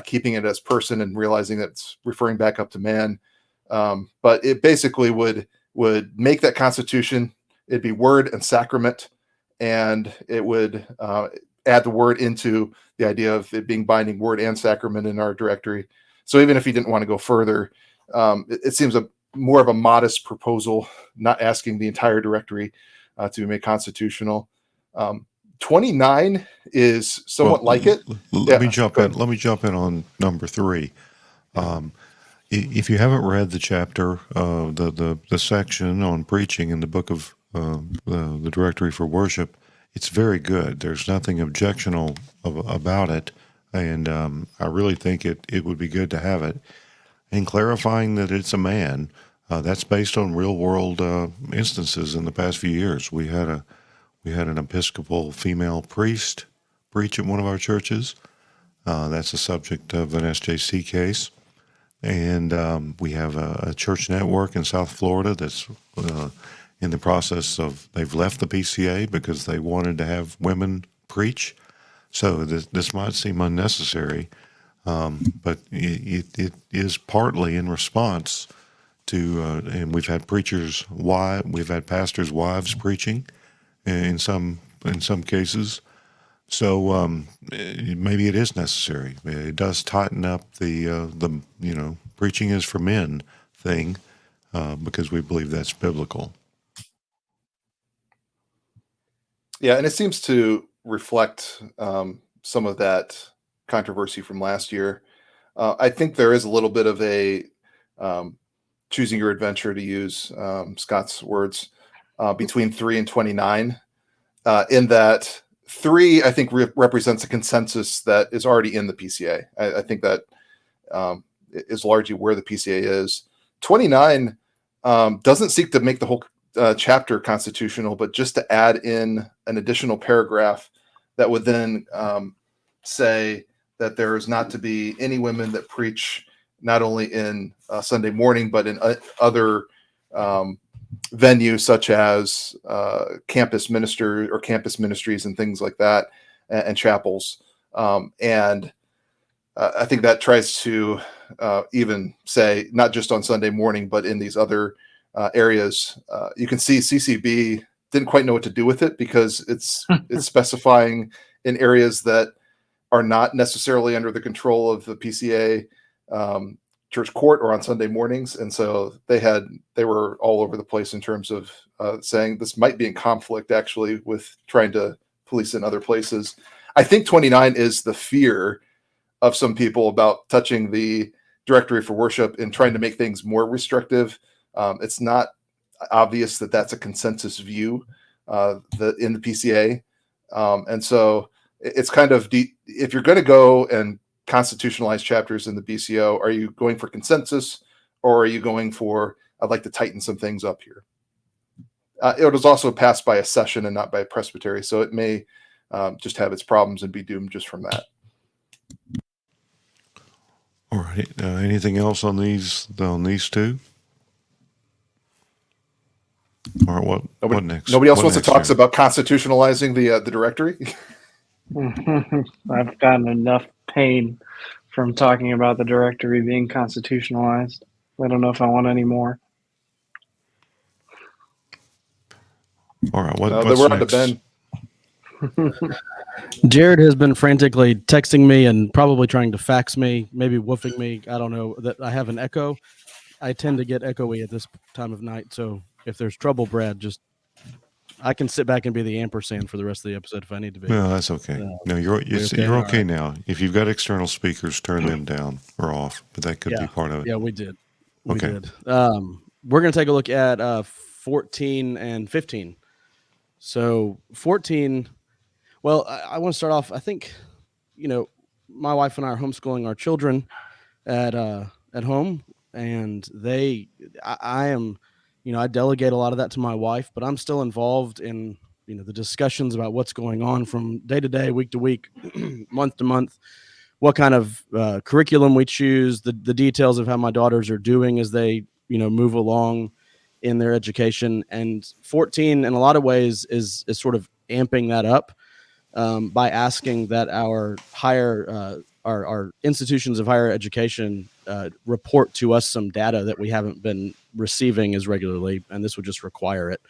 keeping it as person and realizing that it's referring back up to man. But it basically would make that constitution. It'd be word and sacrament, and it would add the word into the idea of it being binding word and sacrament in our directory. So even if he didn't want to go further, it seems more of a modest proposal, not asking the entire directory to be made constitutional. 29 is somewhat like it. Let me jump in on number 3. If you haven't read the chapter, the section on preaching in the book of the directory for worship, it's very good. There's nothing objectionable about it, and I really think it would be good to have it. And clarifying that it's a man, that's based on real world instances in the past few years. We had an Episcopal female priest preach at one of our churches. That's the subject of an SJC case. And we have a church network in South Florida that's in the process of, they've left the PCA because they wanted to have women preach. So this might seem unnecessary, but it is partly in response to, and we've had pastors' wives preaching in some cases. So maybe it is necessary. It does tighten up the preaching is for men thing, because we believe that's biblical. Yeah, and it seems to reflect some of that controversy from last year. I think there is a little bit of a choosing your adventure, to use Scott's words, between 3 and 29, in that 3, I think, represents a consensus that is already in the PCA. I think that is largely where the PCA is. 29 doesn't seek to make the whole chapter constitutional, but just to add in an additional paragraph that would then say that there is not to be any women that preach not only in Sunday morning, but in other venues such as campus ministries and things like that, and chapels. And I think that tries to even say not just on Sunday morning, but in these other areas. You can see CCB didn't quite know what to do with it, because it's specifying in areas that are not necessarily under the control of the PCA church court or on Sunday mornings. And so they were all over the place in terms of saying this might be in conflict actually with trying to police in other places. I think 29 is the fear of some people about touching the directory for worship and trying to make things more restrictive. It's not obvious that that's a consensus view in the PCA. And so it's kind of if you're going to go and constitutionalized chapters in the BCO, are you going for consensus, or are you going for, I'd like to tighten some things up here? It was also passed by a session and not by a presbytery, so it may just have its problems and be doomed just from that. All right. Anything else on these two? All right. What next? Nobody else What wants to next talk here? about constitutionalizing the directory. I've gotten enough pain from talking about the directory being constitutionalized. I don't know if I want any more. All right. Then What's we're on to next? Ben. Jared has been frantically texting me and probably trying to fax me, maybe woofing me. I don't know that I have an echo. I tend to get echoey at this time of night. So if there's trouble, Brad, I can sit back and be the ampersand for the rest of the episode if I need to be. No, that's okay. No, you're okay right. now. If you've got external speakers, turn them down or off. But that could be part of it. Yeah, we did. Okay. We're going to take a look at 14 and 15. So 14. Well, I want to start off. I think, my wife and I are homeschooling our children at home, and I am, I delegate a lot of that to my wife, but I'm still involved in, the discussions about what's going on from day to day, week to week, month to month, what kind of curriculum we choose, the details of how my daughters are doing as they, move along in their education. And 14, in a lot of ways, is sort of amping that up by asking that our our institutions of higher education report to us some data that we haven't been receiving as regularly, and this would just require it.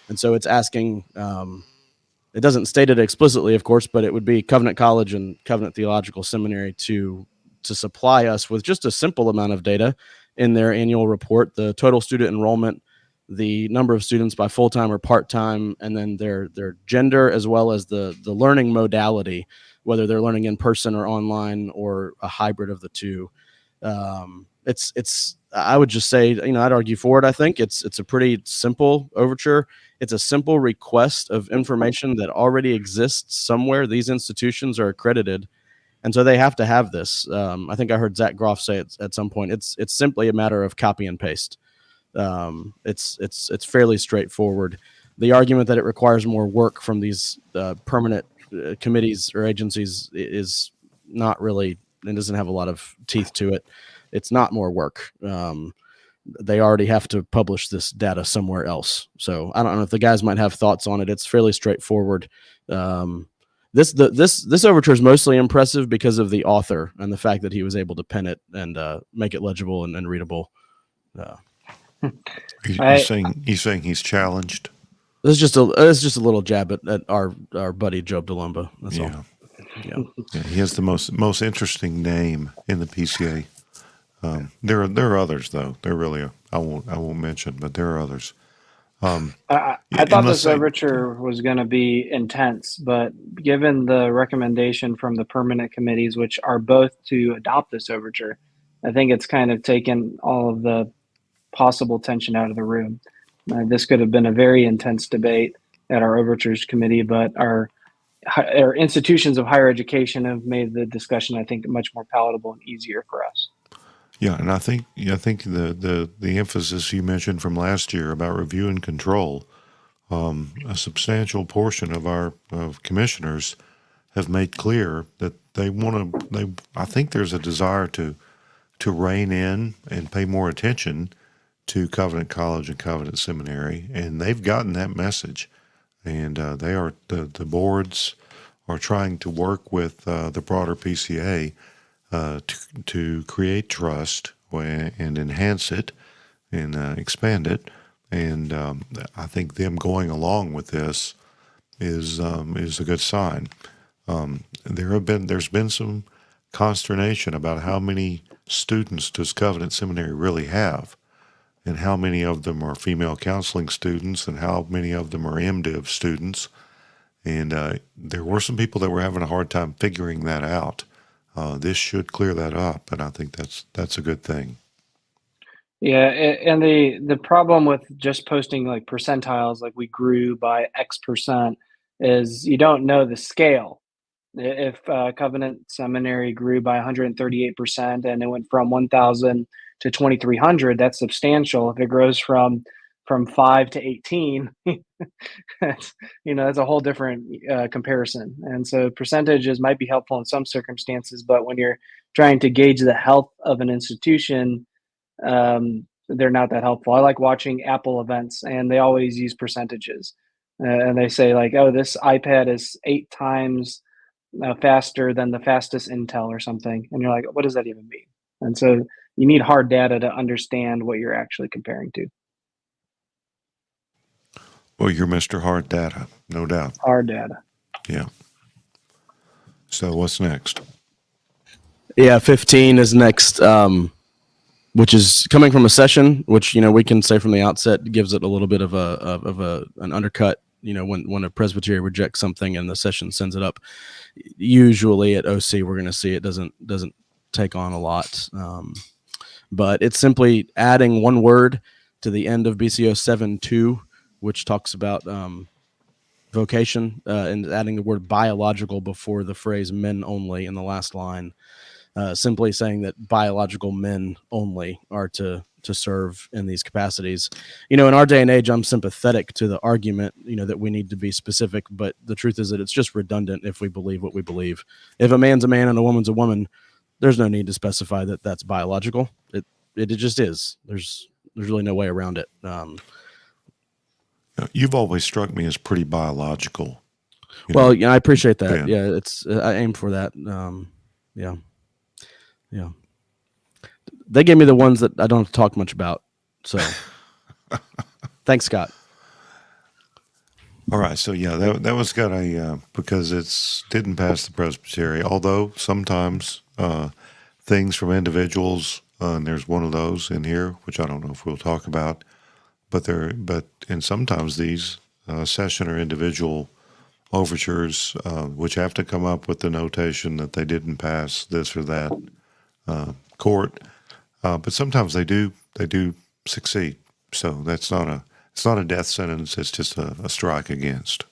And so it's asking, it doesn't state it explicitly, of course, but it would be Covenant College and Covenant Theological Seminary to supply us with just a simple amount of data in their annual report, the total student enrollment, the number of students by full-time or part-time, and then their gender, as well as the learning modality, whether they're learning in person or online or a hybrid of the two. I would just say, I'd argue for it. I think it's a pretty simple overture. It's a simple request of information that already exists somewhere. These institutions are accredited, and so they have to have this. I think I heard Zach Groff say it at some point. It's simply a matter of copy and paste. It's fairly straightforward. The argument that it requires more work from these permanent committees or agencies is not really, it doesn't have a lot of teeth to it. It's not more work. They already have to publish this data somewhere else. So I don't know if the guys might have thoughts on it. It's fairly straightforward. This overture is mostly impressive because of the author and the fact that he was able to pen it and make it legible and readable. He's saying he's challenged. It's just a little jab at our buddy Job DeLumba. That's all. Yeah. He has the most interesting name in the PCA. There are others though. There really are. I won't mention, but there are others. I thought this overture was going to be intense, but given the recommendation from the permanent committees, which are both to adopt this overture, I think it's kind of taken all of the possible tension out of the room. This could have been a very intense debate at our overtures committee, but our institutions of higher education have made the discussion, I think, much more palatable and easier for us. Yeah, and I think the emphasis you mentioned from last year about review and control, a substantial portion of our commissioners have made clear that they want to. I think there's a desire to rein in and pay more attention to Covenant College and Covenant Seminary, and they've gotten that message, and the boards are trying to work with the broader PCA to create trust and enhance it and expand it, and I think them going along with this is a good sign. There's been some consternation about how many students does Covenant Seminary really have, and how many of them are female counseling students, and how many of them are MDiv students. And there were some people that were having a hard time figuring that out. This should clear that up, and I think that's a good thing. Yeah, and the problem with just posting like percentiles, like we grew by X percent, is you don't know the scale. If Covenant Seminary grew by 138% and it went from 1,000 to 2,300, that's substantial. If it grows from 5 to 18, that's, that's a whole different comparison. And so percentages might be helpful in some circumstances, but when you're trying to gauge the health of an institution, they're not that helpful. I like watching Apple events, and they always use percentages. And they say like, oh, this iPad is 8 times faster than the fastest Intel or something. And you're like, what does that even mean? And so you need hard data to understand what you're actually comparing to. Well, you're Mr. Hard Data, no doubt. Hard data. Yeah. So what's next? Yeah, 15 is next, which is coming from a session, which we can say from the outset gives it a little bit of an undercut. When a presbytery rejects something and the session sends it up, usually at OC we're going to see it doesn't take on a lot, but it's simply adding one word to the end of BCO 7.2, which talks about vocation, and adding the word biological before the phrase men only in the last line, simply saying that biological men only are to serve in these capacities. In our day and age, I'm sympathetic to the argument, that we need to be specific, but the truth is that it's just redundant if we believe what we believe. If a man's a man and a woman's a woman, there's no need to specify that that's biological. It just is. There's really no way around it. You've always struck me as pretty biological. Well, I appreciate that. Ben. Yeah, I aim for that. Yeah. They gave me the ones that I don't have to talk much about. So, thanks, Scott. All right. So that was got a because it's didn't pass the presbytery. Although sometimes things from individuals, and there's one of those in here, which I don't know if we'll talk about. And sometimes these session or individual overtures, which have to come up with the notation that they didn't pass this or that court, but sometimes they do succeed. So it's not a death sentence. It's just a strike against.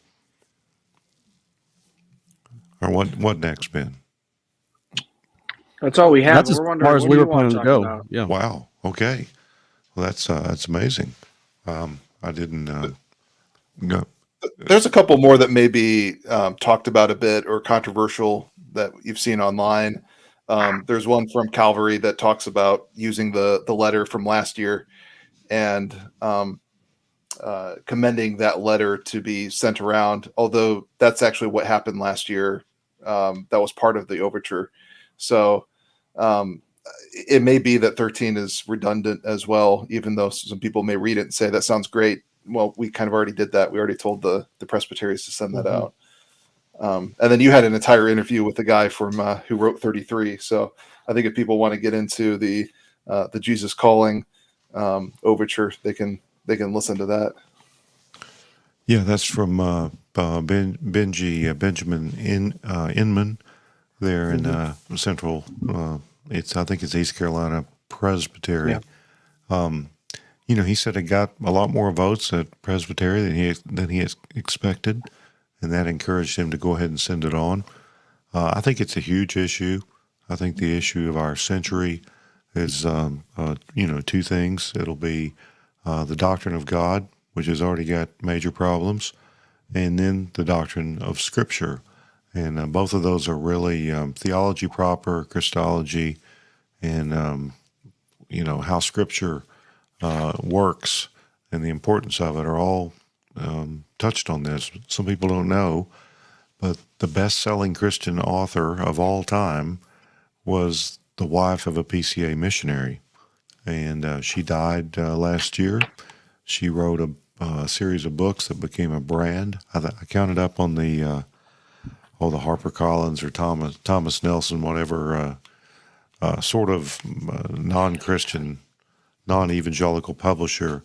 Or what next, Ben? That's all we have. That's as We're wondering far as what we do were you want planning to to talk go. about? Yeah. Wow. Okay. Well, that's amazing. I didn't go. There's a couple more that may be talked about a bit or controversial that you've seen online. There's one from Calvary that talks about using the letter from last year and commending that letter to be sent around, although that's actually what happened last year. That was part of the overture. So it may be that 13 is redundant as well, even though some people may read it and say, that sounds great. Well, we kind of already did that. We already told the presbyteries to send that out. And then you had an entire interview with the guy from who wrote 33. So I think if people want to get into the Jesus Calling overture, they can listen to that. Yeah, that's from Benjamin Inman there in Central. I think it's East Carolina Presbytery. Yeah. He said it got a lot more votes at Presbytery than he expected, and that encouraged him to go ahead and send it on. I think it's a huge issue. I think the issue of our century is, two things. It'll be the doctrine of God, which has already got major problems, and then the doctrine of Scripture. And both of those are really theology proper, Christology, and, how Scripture works and the importance of it are all touched on this. Some people don't know, but the best-selling Christian author of all time was the wife of a PCA missionary, and she died last year. She wrote a series of books that became a brand. I counted up on the HarperCollins or Thomas Nelson, whatever sort of non-Christian, non-evangelical publisher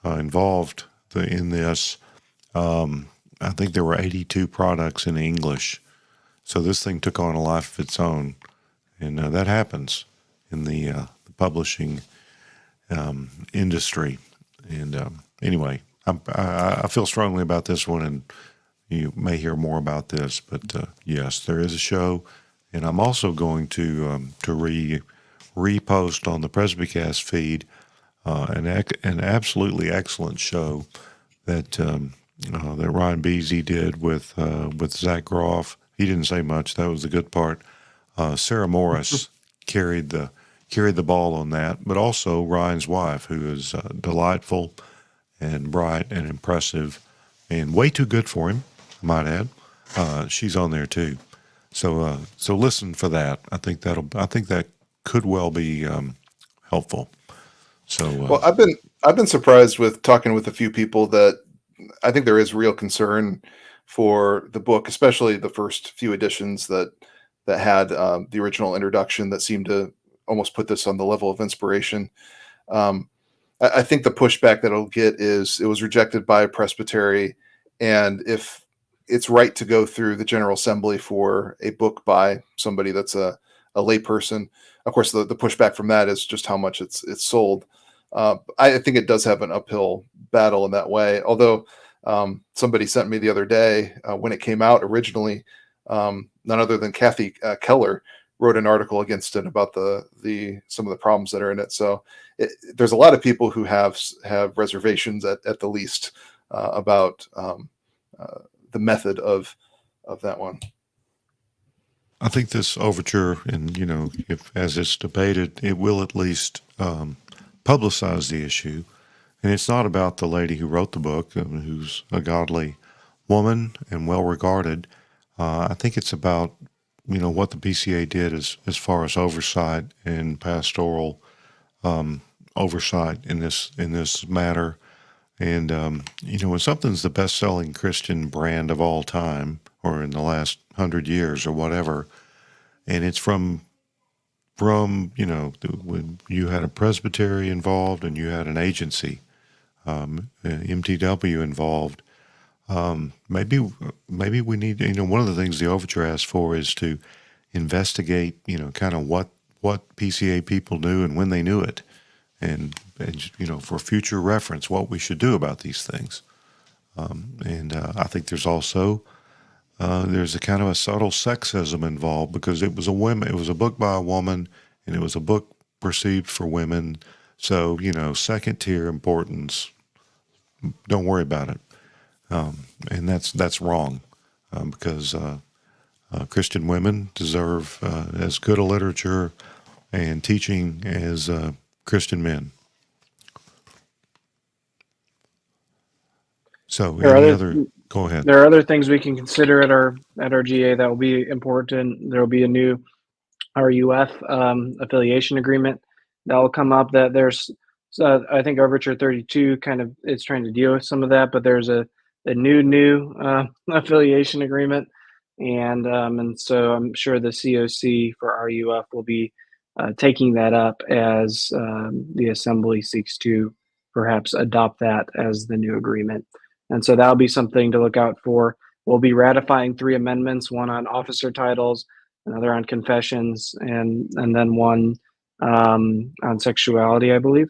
involved in this. I think there were 82 products in English. So this thing took on a life of its own. And that happens in the publishing industry. And anyway, I feel strongly about this one. And, you may hear more about this. But yes, there is a show, and I'm also going to repost on the Presbycast feed an absolutely excellent show that that Ryan Beasy did with Zach Groff. He didn't say much. That was the good part. Sarah Morris carried the ball on that, but also Ryan's wife, who is delightful and bright and impressive, and way too good for him, I might add. She's on there too. So listen for that. I think that could well be helpful. So well, I've been surprised with talking with a few people that I think there is real concern for the book, especially the first few editions that had the original introduction that seemed to almost put this on the level of inspiration. I think the pushback that it'll get is it was rejected by a presbytery, and if it's right to go through the General Assembly for a book by somebody that's a layperson. Of course, the pushback from that is just how much it's sold. I think it does have an uphill battle in that way. Although somebody sent me the other day when it came out originally, none other than Kathy Keller wrote an article against it about some of the problems that are in it. So there's a lot of people who have reservations at the least about the method of that one. I think this overture, and if as it's debated, it will at least publicize the issue. And it's not about the lady who wrote the book, who's a godly woman and well regarded. I think it's about what the PCA did as far as oversight and pastoral oversight in this matter. And when something's the best-selling Christian brand of all time, or in the last 100 years, or whatever, and it's from when you had a presbytery involved and you had an agency, MTW involved. Maybe we need, one of the things the overture asks for is to investigate, kind of what PCA people knew and when they knew it, and for future reference, what we should do about these things. I think there's also there's a kind of a subtle sexism involved, because it was a book by a woman, and it was a book perceived for women. So second tier importance. Don't worry about it. And that's wrong, because Christian women deserve as good a literature and teaching as Christian men. So, go ahead. There are other things we can consider at our GA that will be important. There will be a new RUF affiliation agreement that will come up. That there's, I think Overture 32 kind of is trying to deal with some of that, but there's a new affiliation agreement, and so I'm sure the COC for RUF will be taking that up as the Assembly seeks to perhaps adopt that as the new agreement. And so that'll be something to look out for. We'll be ratifying 3 amendments, one on officer titles, another on confessions, and then one on sexuality, I believe.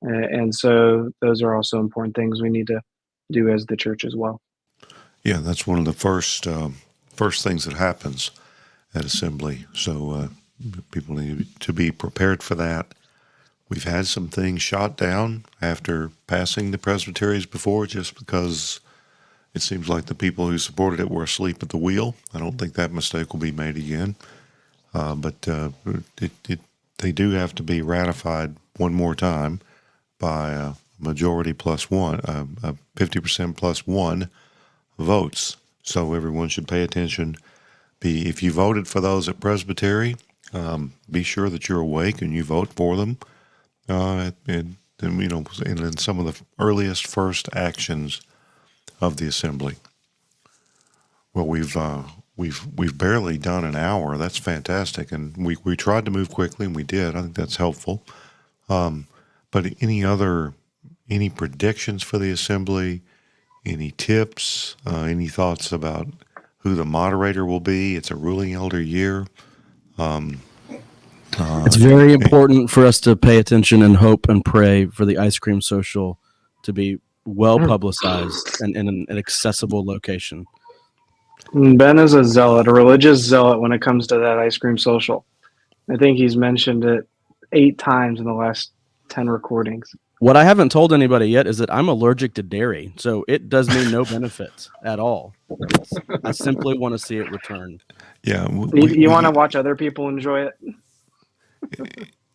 And so those are also important things we need to do as the church as well. Yeah, that's one of the first things that happens at Assembly. So people need to be prepared for that. We've had some things shot down after passing the presbyteries before, just because it seems like the people who supported it were asleep at the wheel. I don't think that mistake will be made again. But they do have to be ratified one more time by a majority plus one, 50% plus one votes. So everyone should pay attention. If you voted for those at Presbytery, be sure that you're awake and you vote for them. And in some of the earliest first actions of the Assembly. Well, we've barely done an hour. That's fantastic, and we tried to move quickly, and we did. I think that's helpful. But any predictions for the Assembly? Any tips? Any thoughts about who the moderator will be? It's a ruling elder year. It's very important for us to pay attention and hope and pray for the ice cream social to be well publicized and in an accessible location. Ben is a zealot, a religious zealot when it comes to that ice cream social. I think he's mentioned it 8 times in the last 10 recordings. What I haven't told anybody yet is that I'm allergic to dairy, so it does me no benefits at all. I simply want to see it return. Yeah, You want to watch other people enjoy it?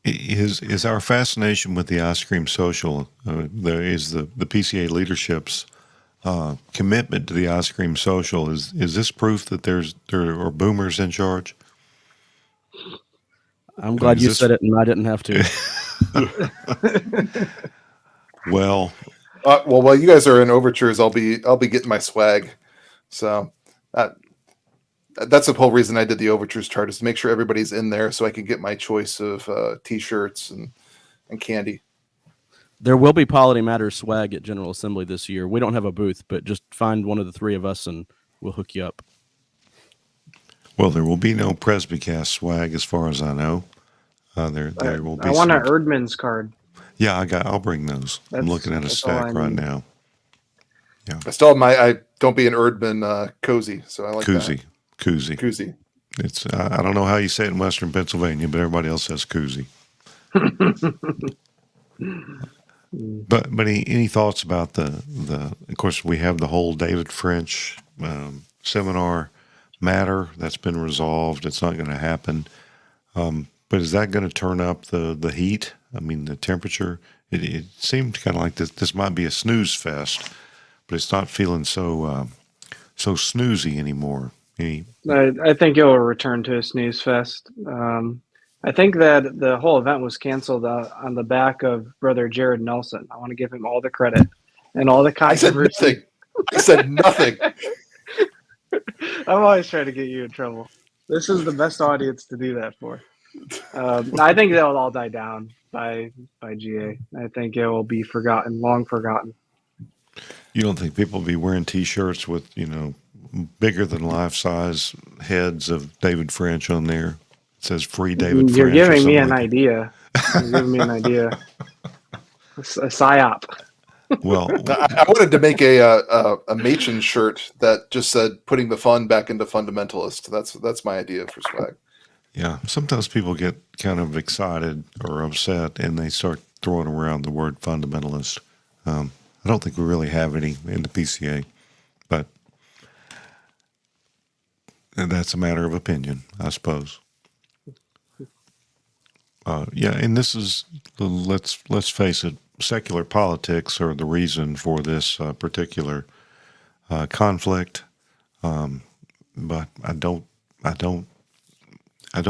is our fascination with the ice cream social, there is the PCA leadership's commitment to the ice cream social. Is this proof that there are boomers in charge? I'm glad you said it and I didn't have to. Well, while you guys are in Overtures, I'll be getting my swag. So that's the whole reason I did the Overtures chart, is to make sure everybody's in there so I can get my choice of T-shirts and candy. There will be Polity Matters swag at General Assembly this year. We don't have a booth, but just find one of the 3 of us and we'll hook you up. Well, there will be no Presbycast swag as far as I know. There will be. I want an Erdman's card. Yeah, I'll bring those. I'm looking at a stack right now. Yeah. I still have I don't be an Erdman cozy, so I like koozie. that. Koozie. It's I don't know how you say it in Western Pennsylvania, but everybody else says koozie. But any thoughts about the? Of course, we have the whole David French seminar matter that's been resolved. It's not going to happen. But is that going to turn up the heat? I mean, the temperature. It seemed kind of like this might be a snooze fest, but it's not feeling so snoozy anymore. I think it will return to a snooze fest. I think that the whole event was canceled on the back of Brother Jared Nelson. I want to give him all the credit and all the controversy. I said nothing. I'm always trying to get you in trouble. This is the best audience to do that for. I think they'll all die down by GA. I think it will be forgotten, long forgotten. You don't think people will be wearing T-shirts with, bigger than life-size heads of David French on there? It says "Free David You're French." Giving me an idea. You're giving me an idea. A psyop. Well, I wanted to make a Machen shirt that just said "Putting the fun back into fundamentalist." That's my idea for swag. Yeah, sometimes people get kind of excited or upset, and they start throwing around the word fundamentalist. I don't think we really have any in the PCA, but that's a matter of opinion, I suppose. Yeah, and this is let's face it, secular politics are the reason for this particular conflict. But I don't. I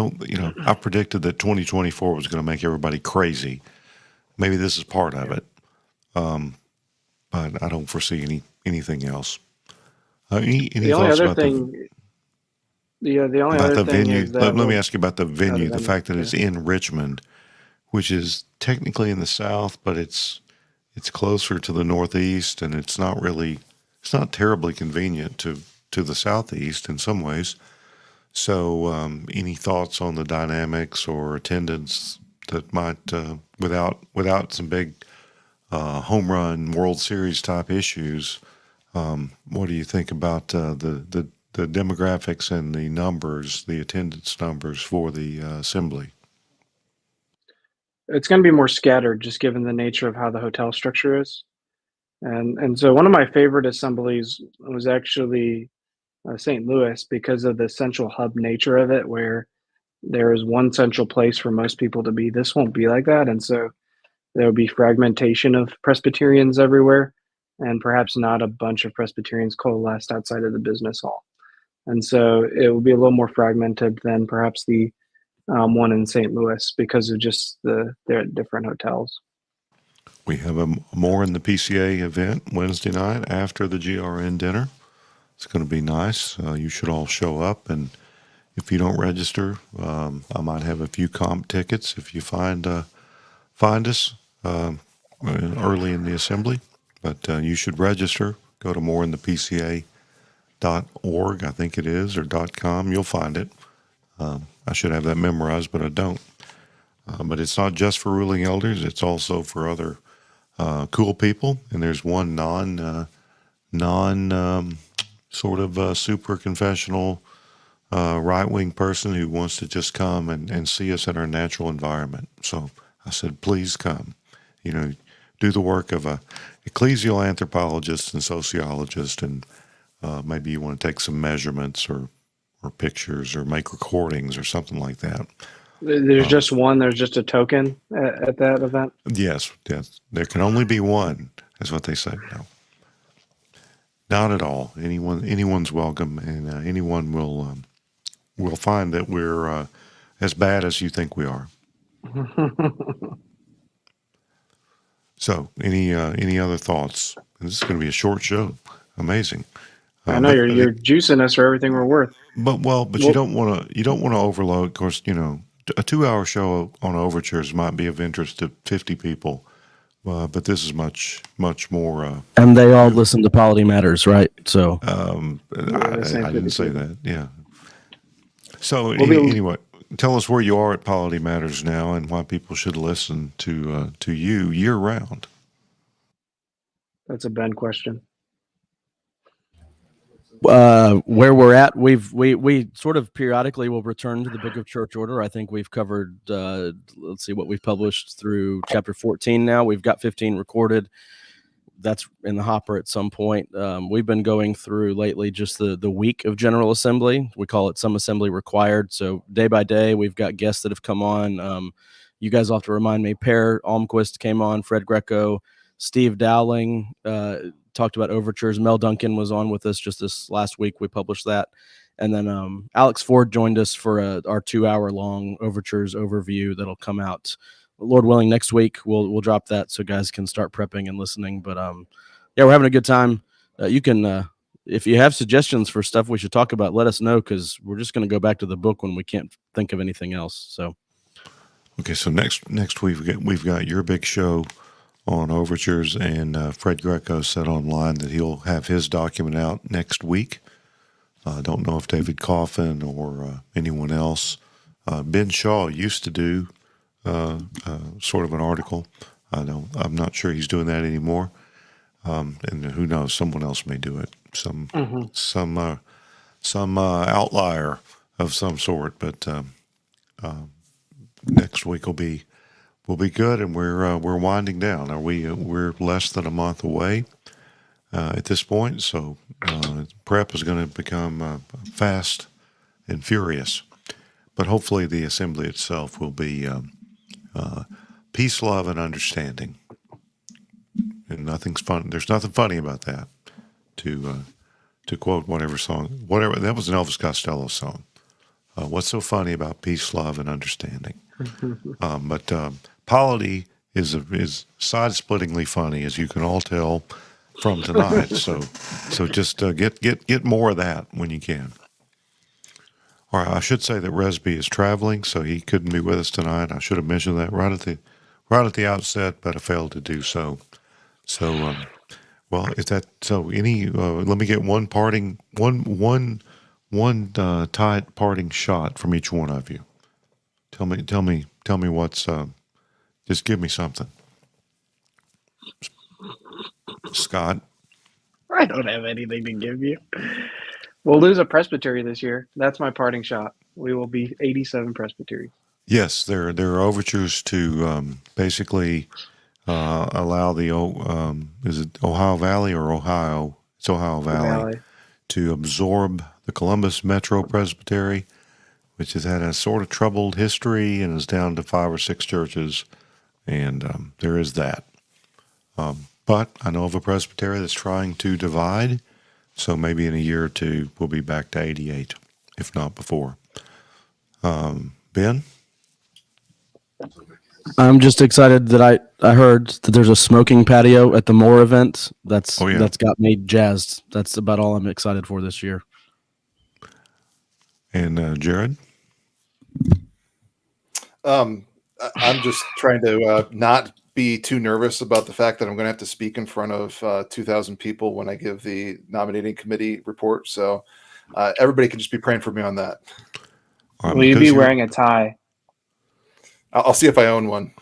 predicted that 2024 was going to make everybody crazy. Maybe this is part of it, but I don't foresee anything else. Any The only thoughts other about thing. The only about other the thing venue? is that Let me ask you about the venue. The venue, fact that it's in Richmond, which is technically in the south, but it's closer to the northeast, and it's not terribly convenient to the southeast in some ways. So, any thoughts on the dynamics or attendance that might, without some big home run World Series type issues, what do you think about the demographics and the numbers, the attendance numbers for the assembly? it's going to be more scattered, just given the nature of how the hotel structure is. And so one of my favorite assemblies was actually St. Louis, because of the central hub nature of it, where there is one central place for most people to be. This won't be like that, and so there will be fragmentation of Presbyterians everywhere, and perhaps not a bunch of Presbyterians coalesced outside of the business hall. And so it will be a little more fragmented than perhaps the one in St. Louis, because of just they're at different hotels. We have a More in the PCA event Wednesday night after the GRN dinner. It's going to be nice. You should all show up, and if you don't register, I might have a few comp tickets if you find us early in the assembly. But you should register. Go to moreinthepca.org, I think it is, or .com. You'll find it. I should have that memorized, but I don't. But it's not just for ruling elders; it's also for other cool people. And there's one sort of super confessional right-wing person who wants to just come and see us in our natural environment. So I said, please come. Do the work of a ecclesial anthropologist and sociologist, and maybe you want to take some measurements or pictures or make recordings or something like that. There's just one. There's just a token at that event. Yes. There can only be one, is what they say. No, not at all. Anyone's welcome, and anyone will find that we're as bad as you think we are. So, any other thoughts? This is going to be a short show. Amazing. I know you're juicing us for everything we're worth. But you don't want to overload. Of course, a 2-hour show on Overtures might be of interest to 50 people, but this is much more. And they all listen to Polity Matters, right? So I didn't say that. Yeah. So anyway, tell us where you are at Polity Matters now, and why people should listen to you year round. That's a Ben question. Where we're at, we sort of periodically will return to the Book of Church Order. I think we've covered, let's see what we've published through chapter 14 now. We've got 15 recorded. That's in the hopper at some point. We've been going through lately just the week of General Assembly. We call it Some Assembly Required. So day by day, we've got guests that have come on. You guys will have to remind me. Per Almquist came on, Fred Greco, Steve Dowling, talked about Overtures. Mel Duncan was on with us just this last week. We published that. And then Alex Ford joined us for our 2-hour long Overtures overview that'll come out, Lord willing, next week. We'll drop that so guys can start prepping and listening. But yeah, we're having a good time. You can, if you have suggestions for stuff we should talk about, let us know, because we're just going to go back to the book when we can't think of anything else. So, okay, so next we've got your big show on Overtures, and Fred Greco said online that he'll have his document out next week. I don't know if David Coffin or anyone else. Ben Shaw used to do sort of an article. I'm not sure he's doing that anymore. And who knows? Someone else may do it. Some outlier of some sort. But next week will be good, and we're winding down. We're less than a month away at this point, so prep is going to become fast and furious. But hopefully, the assembly itself will be peace, love, and understanding. And nothing's fun. There's nothing funny about that. To quote whatever that was an Elvis Costello song. What's so funny about peace, love, and understanding? But Polity is side-splittingly funny, as you can all tell from tonight. So just get more of that when you can. All right, I should say that Resby is traveling, so he couldn't be with us tonight. I should have mentioned that right at the outset, but I failed to do so. So, well, is that so? Let me get one tight parting shot from each one of you. Tell me what's. Just give me something, Scott. I don't have anything to give you. We'll lose a presbytery this year. That's my parting shot. We will be 87 presbyteries. Yes, there are overtures to basically allow the is it Ohio Valley or Ohio? It's Ohio Valley to absorb the Columbus Metro Presbytery, which has had a sort of troubled history and is down to 5 or 6 churches, and there is that. But I know of a presbytery that's trying to divide, so maybe in a year or two we'll be back to 88, if not before. Ben? I'm just excited that I heard that there's a smoking patio at the Moore event. That's got me jazzed. That's about all I'm excited for this year. And Jared? I'm just trying to not be too nervous about the fact that I'm going to have to speak in front of 2,000 people when I give the nominating committee report. So everybody can just be praying for me on that. Right, will you be wearing a tie? I'll see if I own one.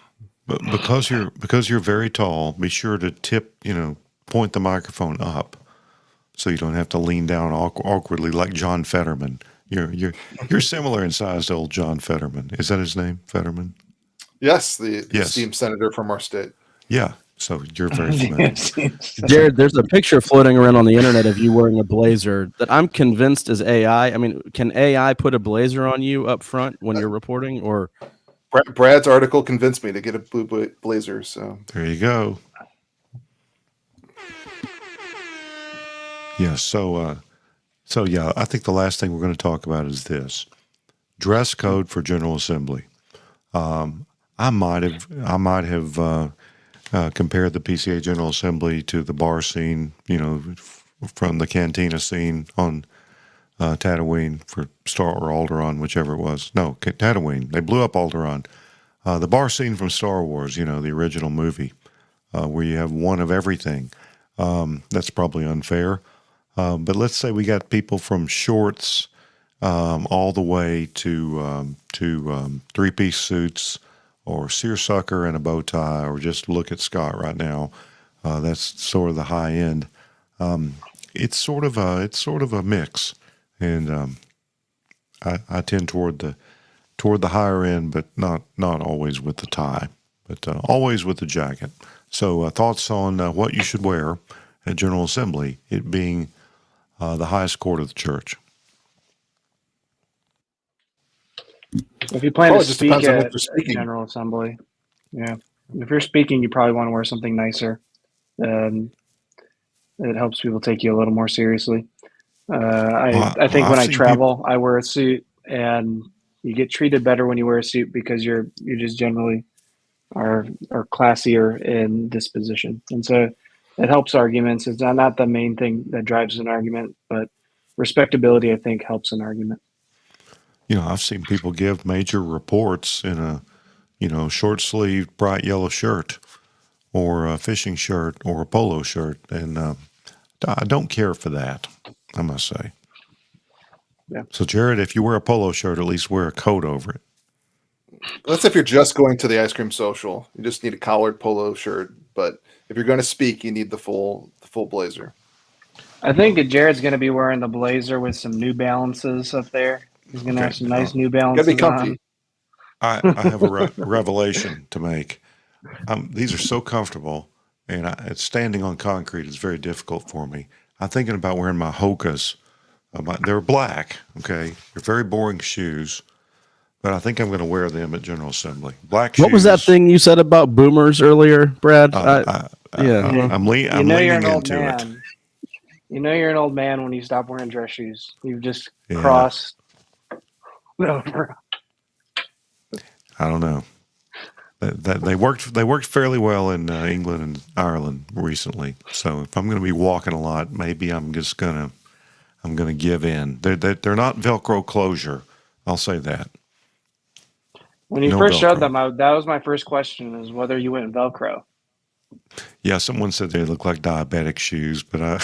But because you're very tall, be sure to point the microphone up so you don't have to lean down awkwardly like John Fetterman. You're similar in size to old John Fetterman. Is that his name, Fetterman? Yes, the Yes. esteemed senator from our state. Yeah. So you're very familiar. Jared, there's a picture floating around on the internet of you wearing a blazer that I'm convinced is AI. I mean, can AI put a blazer on you up front when you're reporting, or? Brad's article convinced me to get a blue blazer. So There you go. Yeah. So yeah, I think the last thing we're going to talk about is this: dress code for General Assembly. I might have compared the PCA General Assembly to the bar scene, from the cantina scene on Tatooine for Star or Alderaan, whichever it was. No, Tatooine. They blew up Alderaan. The bar scene from Star Wars, the original movie, where you have one of everything. That's probably unfair. But let's say we got people from shorts all the way to three-piece suits, or seersucker and a bow tie, or just look at Scott right now. That's sort of the high end. It's sort of a mix, and I tend toward the higher end, but not always with the tie, but always with the jacket. So thoughts on what you should wear at General Assembly, it being the highest court of the church. If you plan Oh, to it just speak depends on what at you're speaking. General Assembly, yeah. If you're speaking, you probably want to wear something nicer. It helps people take you a little more seriously. I think when I've I seen travel, I wear a suit, and you get treated better when you wear a suit because you just generally are classier in disposition, and so it helps arguments. It's not the main thing that drives an argument, but respectability, I think, helps an argument. I've seen people give major reports in a, short sleeved, bright yellow shirt, or a fishing shirt, or a polo shirt, and I don't care for that, I must say. Yeah. So, Jared, if you wear a polo shirt, at least wear a coat over it. that's if you're just going to the ice cream social. You just need a collared polo shirt. But if you're going to speak, you need the full blazer. I think Jared's going to be wearing the blazer with some New Balances up there. He's going to have some nice New Gotta Balances be comfy. on. I have a revelation to make. These are so comfortable, and standing on concrete is very difficult for me. I'm thinking about wearing my Hokas. They're black, okay? They're very boring shoes, but I think I'm going to wear them at General Assembly. Black shoes. What was that thing you said about boomers earlier, Brad? I'm leaning into it. You know you're an old man when you stop wearing dress shoes. You've just Yeah. crossed over. I don't know. They worked fairly well in England and Ireland recently. So if I'm going to be walking a lot, maybe I'm gonna give in. They're not Velcro closure. I'll say that. When you No first showed Velcro. them, that was my first question: is whether you went Velcro. Yeah, someone said they look like diabetic shoes, but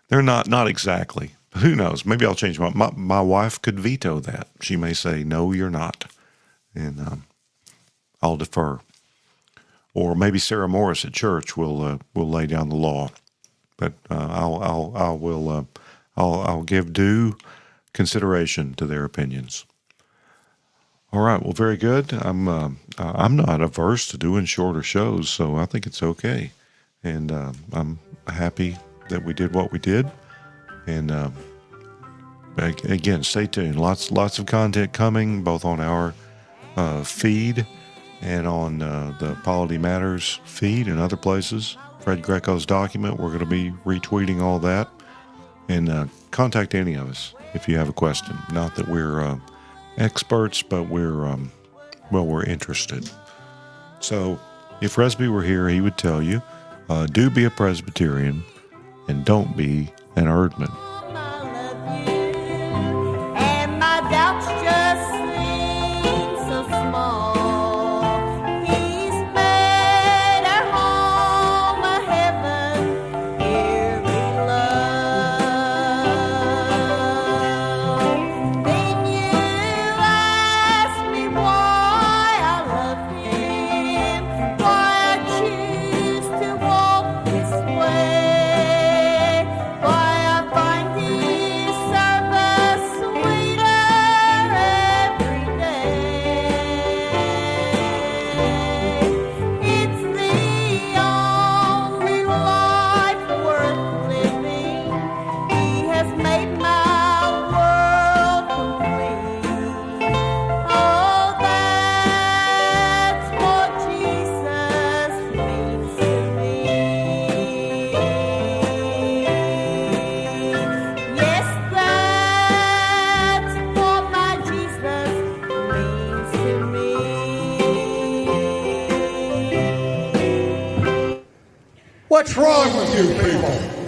they're not exactly. But who knows? Maybe I'll change my wife could veto that. She may say, "No, you're not," and I'll defer. Or maybe Sarah Morris at church will lay down the law. But I'll give due consideration to their opinions. All right. Well, very good. I'm not averse to doing shorter shows, so I think it's okay, and I'm happy that we did what we did. And again, stay tuned. Lots of content coming, both on our feed and on the Polity Matters feed and other places. Fred Greco's document. We're going to be retweeting all that. And contact any of us if you have a question. Not that we're experts, but we're interested. So if Resby were here, he would tell you, do be a Presbyterian and don't be an Erdman. And my doubts just seem so small. He's made our home a heaven here below. Then you ask me why I love him, why I choose to walk this way. What's wrong with you people?